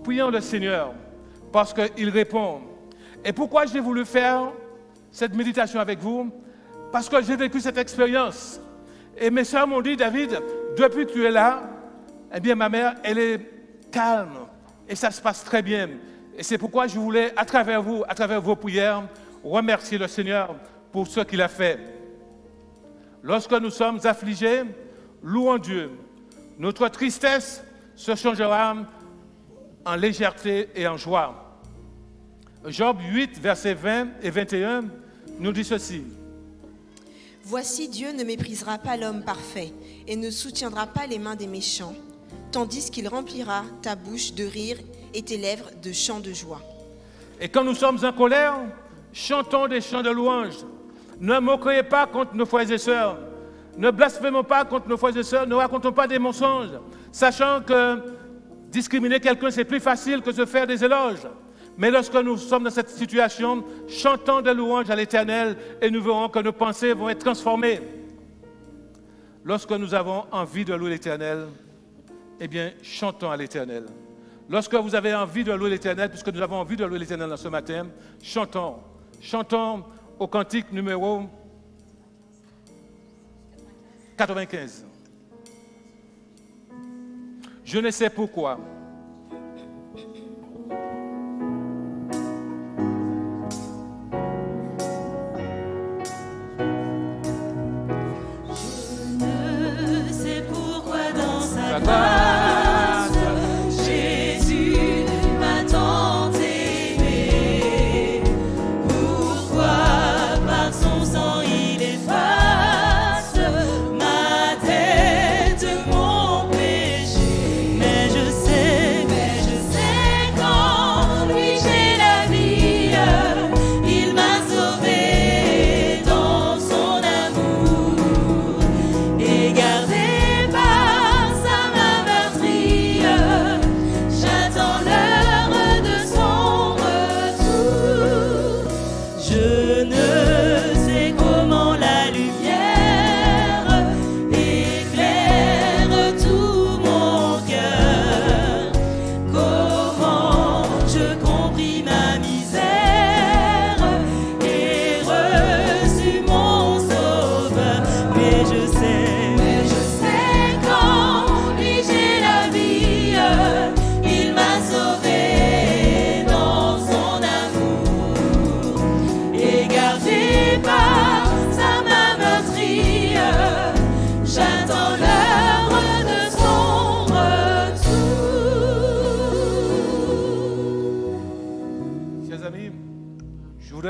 prions le Seigneur, parce qu'il répond. Et pourquoi j'ai voulu faire cette méditation avec vous? Parce que j'ai vécu cette expérience. Et mes soeurs m'ont dit, David, depuis que tu es là, eh bien, ma mère, elle est calme. Et ça se passe très bien. Et c'est pourquoi je voulais, à travers vous, à travers vos prières, remercier le Seigneur pour ce qu'il a fait. Lorsque nous sommes affligés, louons Dieu. Notre tristesse se changera en légèreté et en joie. Job 8, versets 20 et 21, nous dit ceci. Voici, Dieu ne méprisera pas l'homme parfait et ne soutiendra pas les mains des méchants, tandis qu'il remplira ta bouche de rire et tes lèvres de chants de joie. Et quand nous sommes en colère, chantons des chants de louange. Ne moquez pas contre nos frères et sœurs. Ne blasphémons pas contre nos frères et sœurs. Ne racontons pas des mensonges, sachant que discriminer quelqu'un, c'est plus facile que de faire des éloges. Mais lorsque nous sommes dans cette situation, chantons des louanges à l'Éternel et nous verrons que nos pensées vont être transformées. Lorsque nous avons envie de louer l'Éternel, eh bien, chantons à l'Éternel. Lorsque vous avez envie de louer l'Éternel, puisque nous avons envie de louer l'Éternel ce matin, chantons. Chantons au cantique numéro 95. Je ne sais pourquoi. Jésus m'a tant aimé. Pourquoi par son sang il efface ma tête, mon péché. Mais je sais qu'en lui j'ai la vie. Il m'a sauvé dans son amour et gardé.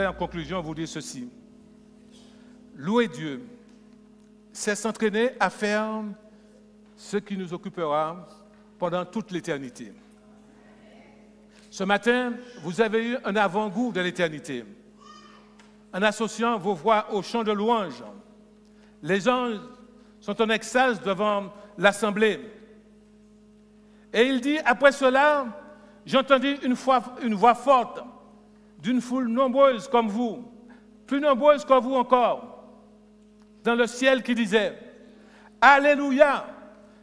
En conclusion, vous dire ceci. louer Dieu, c'est s'entraîner à faire ce qui nous occupera pendant toute l'éternité. Ce matin, vous avez eu un avant-goût de l'éternité. En associant vos voix au chant de louange, les anges sont en extase devant l'assemblée. Et il dit, après cela, j'entendis une voix forte d'une foule nombreuse comme vous, plus nombreuse que vous encore, dans le ciel qui disait, Alléluia,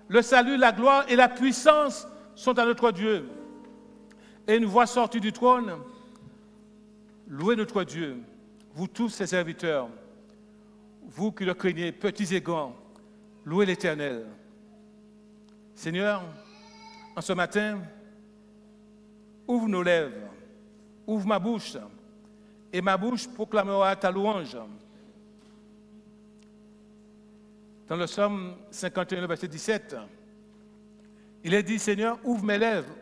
le salut, la gloire et la puissance sont à notre Dieu. Et une voix sortie du trône, louez notre Dieu, vous tous ses serviteurs, vous qui le craignez, petits et grands, louez l'Éternel. Seigneur, en ce matin, ouvre nos lèvres, ouvre ma bouche, et ma bouche proclamera ta louange. Dans le psaume 51, verset 17, il est dit, Seigneur, ouvre mes lèvres,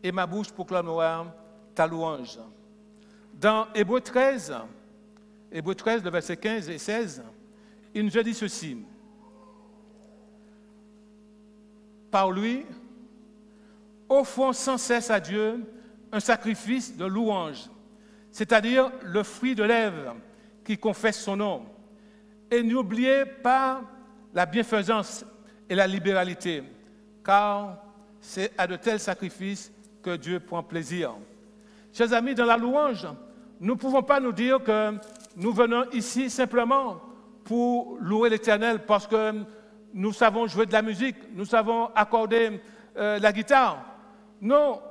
et ma bouche proclamera ta louange. Dans Hébreux 13, le verset 15 et 16, il nous a dit ceci. Par lui, offrons sans cesse à Dieu un sacrifice de louange, c'est-à-dire le fruit de lèvres qui confesse son nom. Et n'oubliez pas la bienfaisance et la libéralité, car c'est à de tels sacrifices que Dieu prend plaisir. Chers amis, dans la louange, nous ne pouvons pas nous dire que nous venons ici simplement pour louer l'Éternel parce que nous savons jouer de la musique, nous savons accorder la guitare. Non,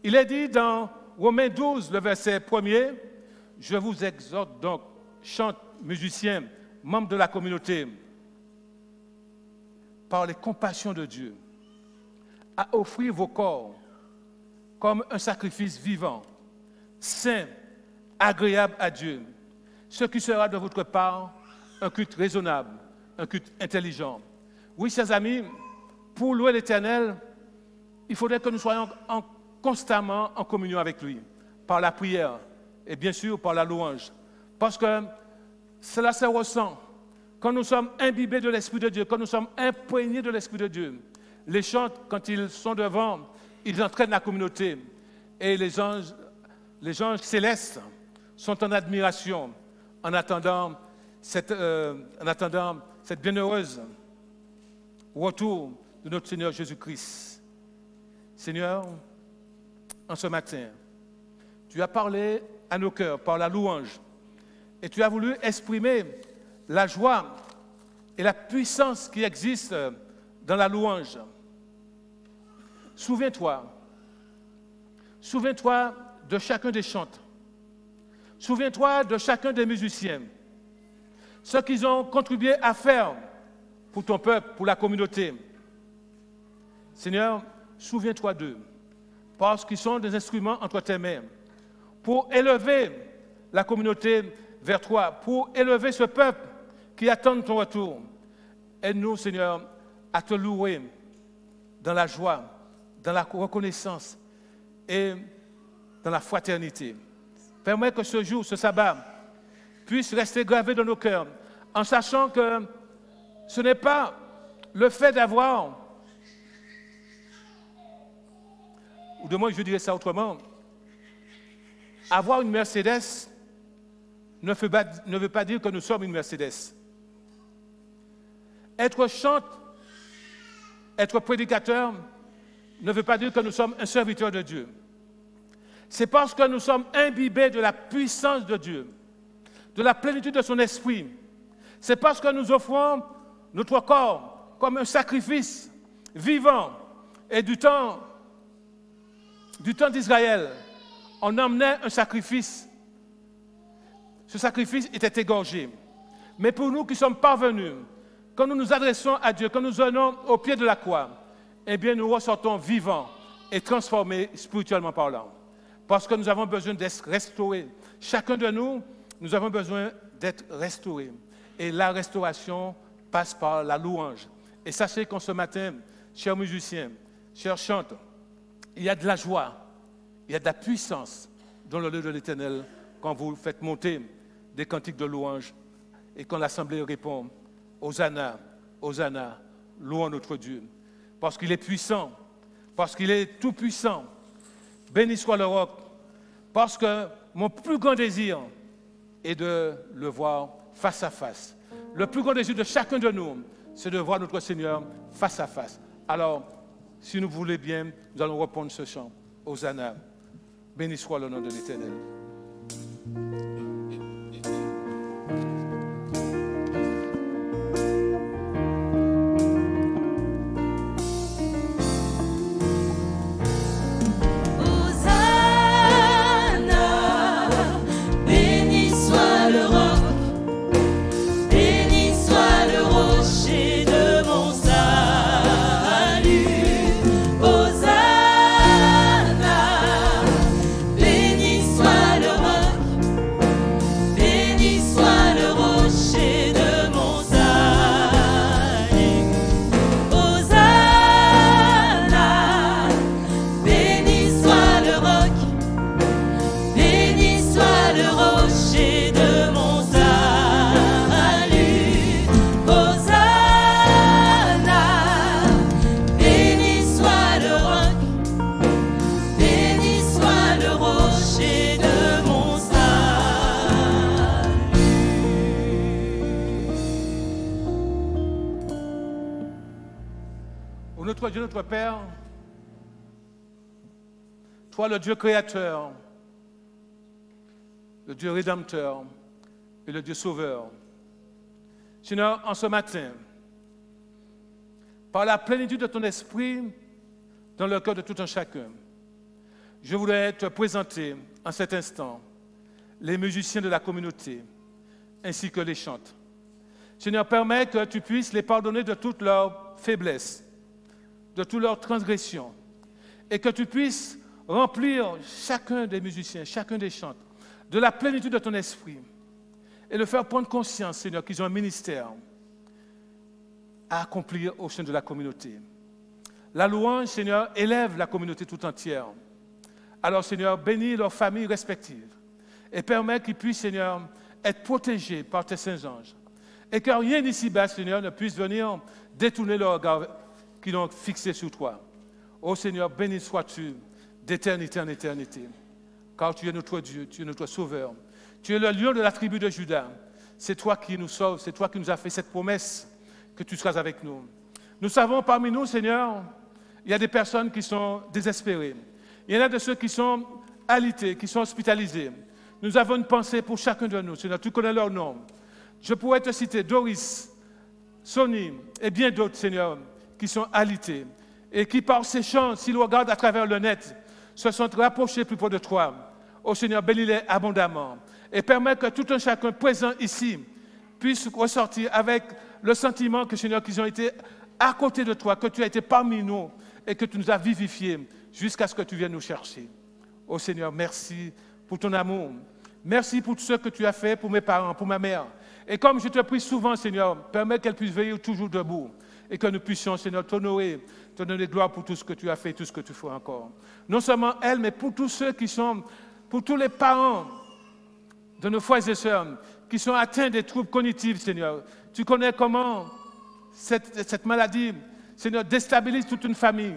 il est dit dans Romains 12, le verset 1er, « Je vous exhorte donc, chante, musiciens, membres de la communauté, par les compassions de Dieu, à offrir vos corps comme un sacrifice vivant, saint, agréable à Dieu, ce qui sera de votre part un culte raisonnable, un culte intelligent. » Oui, chers amis, pour louer l'Éternel, il faudrait que nous soyons constamment en communion avec lui, par la prière et bien sûr par la louange. Parce que cela se ressent quand nous sommes imbibés de l'Esprit de Dieu, quand nous sommes imprégnés de l'Esprit de Dieu. Les chants, quand ils sont devant, ils entraînent la communauté. Et les anges célestes sont en admiration en attendant cette bienheureuse retour de notre Seigneur Jésus-Christ. Seigneur, en ce matin, tu as parlé à nos cœurs par la louange et tu as voulu exprimer la joie et la puissance qui existe dans la louange. Souviens-toi de chacun des chants. Souviens-toi de chacun des musiciens. Ce qu'ils ont contribué à faire pour ton peuple, pour la communauté. Seigneur, souviens-toi d'eux, parce qu'ils sont des instruments entre tes mains, pour élever la communauté vers toi, pour élever ce peuple qui attend ton retour. Aide-nous, Seigneur, à te louer dans la joie, dans la reconnaissance et dans la fraternité. Permets que ce jour, ce sabbat, puisse rester gravé dans nos cœurs, en sachant que ce n'est pas le fait d'avoir, ou de moi je dirais ça autrement, avoir une Mercedes ne veut pas dire que nous sommes une Mercedes. Être chante, être prédicateur, ne veut pas dire que nous sommes un serviteur de Dieu. C'est parce que nous sommes imbibés de la puissance de Dieu, de la plénitude de son esprit. C'est parce que nous offrons notre corps comme un sacrifice vivant. Et du temps d'Israël, on emmenait un sacrifice. Ce sacrifice était égorgé. Mais pour nous qui sommes parvenus, quand nous nous adressons à Dieu, quand nous venons au pied de la croix, eh bien nous ressortons vivants et transformés spirituellement parlant. Parce que nous avons besoin d'être restaurés. Chacun de nous, nous avons besoin d'être restaurés. Et la restauration passe par la louange. Et sachez qu'en ce matin, chers musiciens, chers chanteurs, il y a de la joie, il y a de la puissance dans le lieu de l'Éternel quand vous faites monter des cantiques de louange Et quand l'Assemblée répond, Hosanna, Hosanna, louons notre Dieu. Parce qu'il est puissant, parce qu'il est tout puissant. Béni soit le roc, parce que mon plus grand désir est de le voir face à face. Le plus grand désir de chacun de nous, c'est de voir notre Seigneur face à face. Alors, si nous voulons bien, nous allons reprendre ce chant. Hosanna, béni soit le nom de l'Éternel. Notre Dieu, notre Père, toi le Dieu créateur, le Dieu rédempteur et le Dieu sauveur. Seigneur, en ce matin, par la plénitude de ton esprit dans le cœur de tout un chacun, je voudrais te présenter en cet instant les musiciens de la communauté ainsi que les chantes. Seigneur, permets que tu puisses les pardonner de toutes leurs faiblesses, de toutes leurs transgressions, et que tu puisses remplir chacun des musiciens, chacun des chantes, de la plénitude de ton esprit, et le faire prendre conscience, Seigneur, qu'ils ont un ministère à accomplir au sein de la communauté. La louange, Seigneur, élève la communauté tout entière. Alors, Seigneur, bénis leurs familles respectives, et permets qu'ils puissent, Seigneur, être protégés par tes saints anges, et que rien ici-bas, Seigneur, ne puisse venir détourner leur regard qui l'ont fixé sur toi. Ô Seigneur, béni sois-tu d'éternité en éternité, car tu es notre Dieu, tu es notre Sauveur. Tu es le lion de la tribu de Juda. C'est toi qui nous sauves, c'est toi qui nous as fait cette promesse que tu seras avec nous. Nous savons parmi nous, Seigneur, il y a des personnes qui sont désespérées. Il y en a de ceux qui sont alités, qui sont hospitalisés. Nous avons une pensée pour chacun de nous, Seigneur, tu connais leur nom. Je pourrais te citer Doris, Sonny et bien d'autres, Seigneur, qui sont alités et qui, par ces chants, s'ils regardent à travers le net, se sont rapprochés plus près de toi. Ô Seigneur, bénis-les abondamment et permets que tout un chacun présent ici puisse ressortir avec le sentiment que, Seigneur, qu'ils ont été à côté de toi, que tu as été parmi nous et que tu nous as vivifiés jusqu'à ce que tu viennes nous chercher. Ô Seigneur, merci pour ton amour. Merci pour tout ce que tu as fait pour mes parents, pour ma mère. Et comme je te prie souvent, Seigneur, permets qu'elle puisse veiller toujours debout. Et que nous puissions, Seigneur, t'honorer, te donner gloire pour tout ce que tu as fait et tout ce que tu feras encore. Non seulement elle, mais pour tous ceux qui sont, pour tous les parents de nos frères et sœurs qui sont atteints des troubles cognitifs, Seigneur. Tu connais comment cette maladie, Seigneur, déstabilise toute une famille.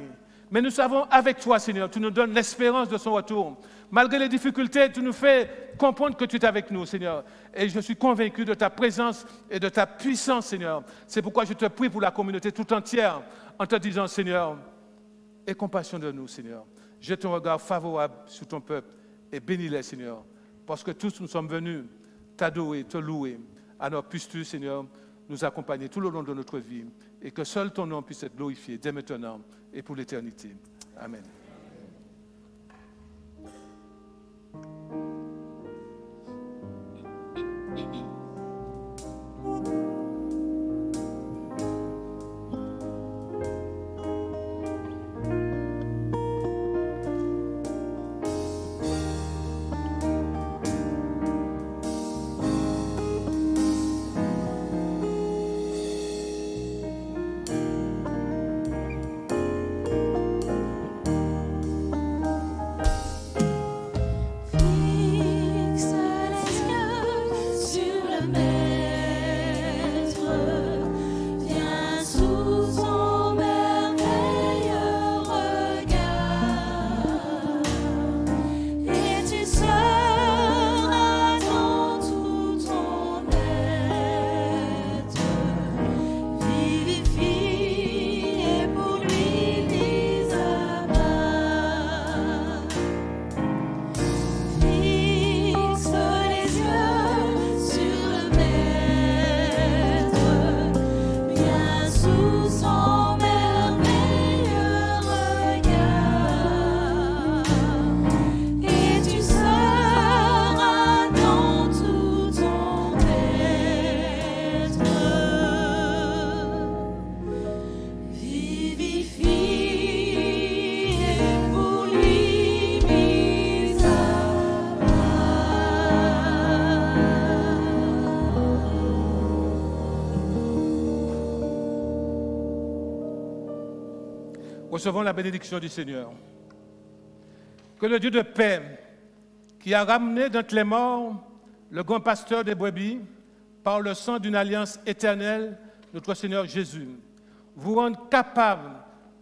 Mais nous savons, avec toi, Seigneur, tu nous donnes l'espérance de son retour. Malgré les difficultés, tu nous fais comprendre que tu es avec nous, Seigneur. Et je suis convaincu de ta présence et de ta puissance, Seigneur. C'est pourquoi je te prie pour la communauté tout entière, en te disant, Seigneur, aie compassion de nous, Seigneur. Jette ton regard favorable sur ton peuple et bénis-les, Seigneur. Parce que tous nous sommes venus t'adorer, te louer. Alors puisses-tu, Seigneur, nous accompagner tout le long de notre vie et que seul ton nom puisse être glorifié dès maintenant et pour l'éternité. Amen. Recevons la bénédiction du Seigneur. Que le Dieu de paix, qui a ramené d'entre les morts le grand pasteur des brebis, par le sang d'une alliance éternelle, notre Seigneur Jésus, vous rende capable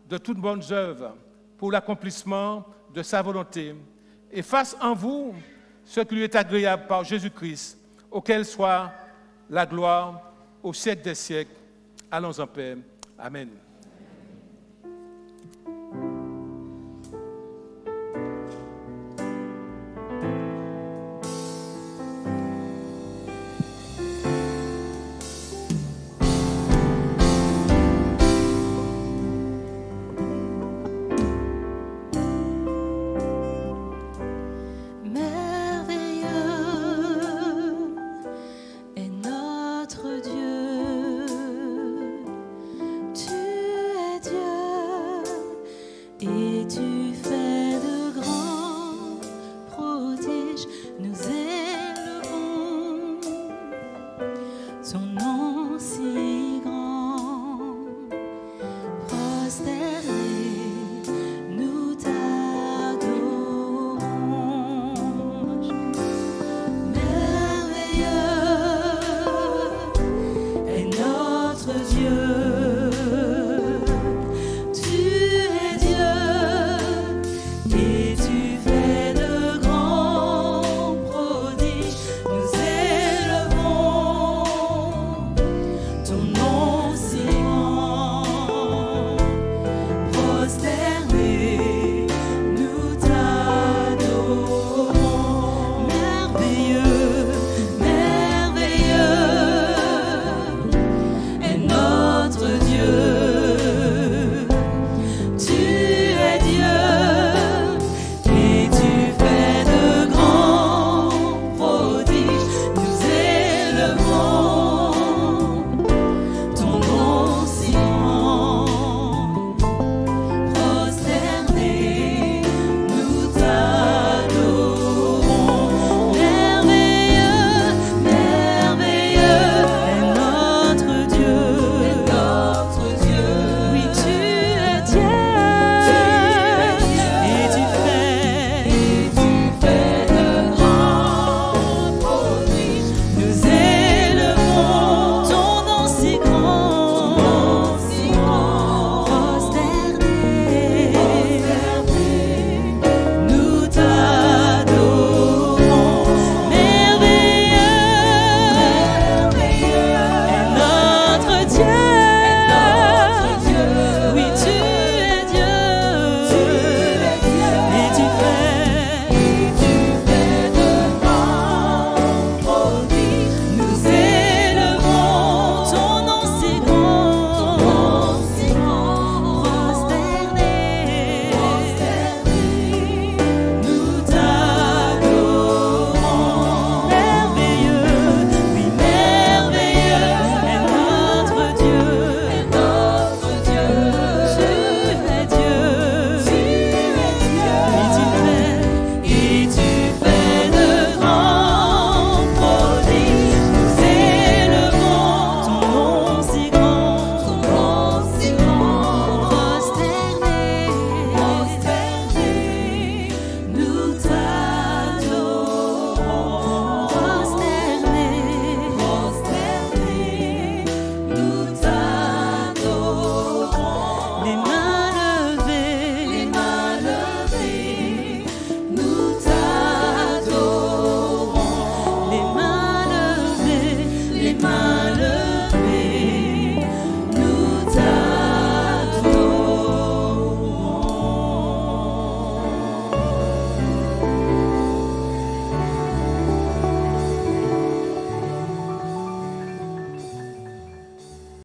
de toutes bonnes œuvres pour l'accomplissement de sa volonté, et fasse en vous ce qui lui est agréable par Jésus-Christ, auquel soit la gloire au siècle des siècles. Allons en paix. Amen.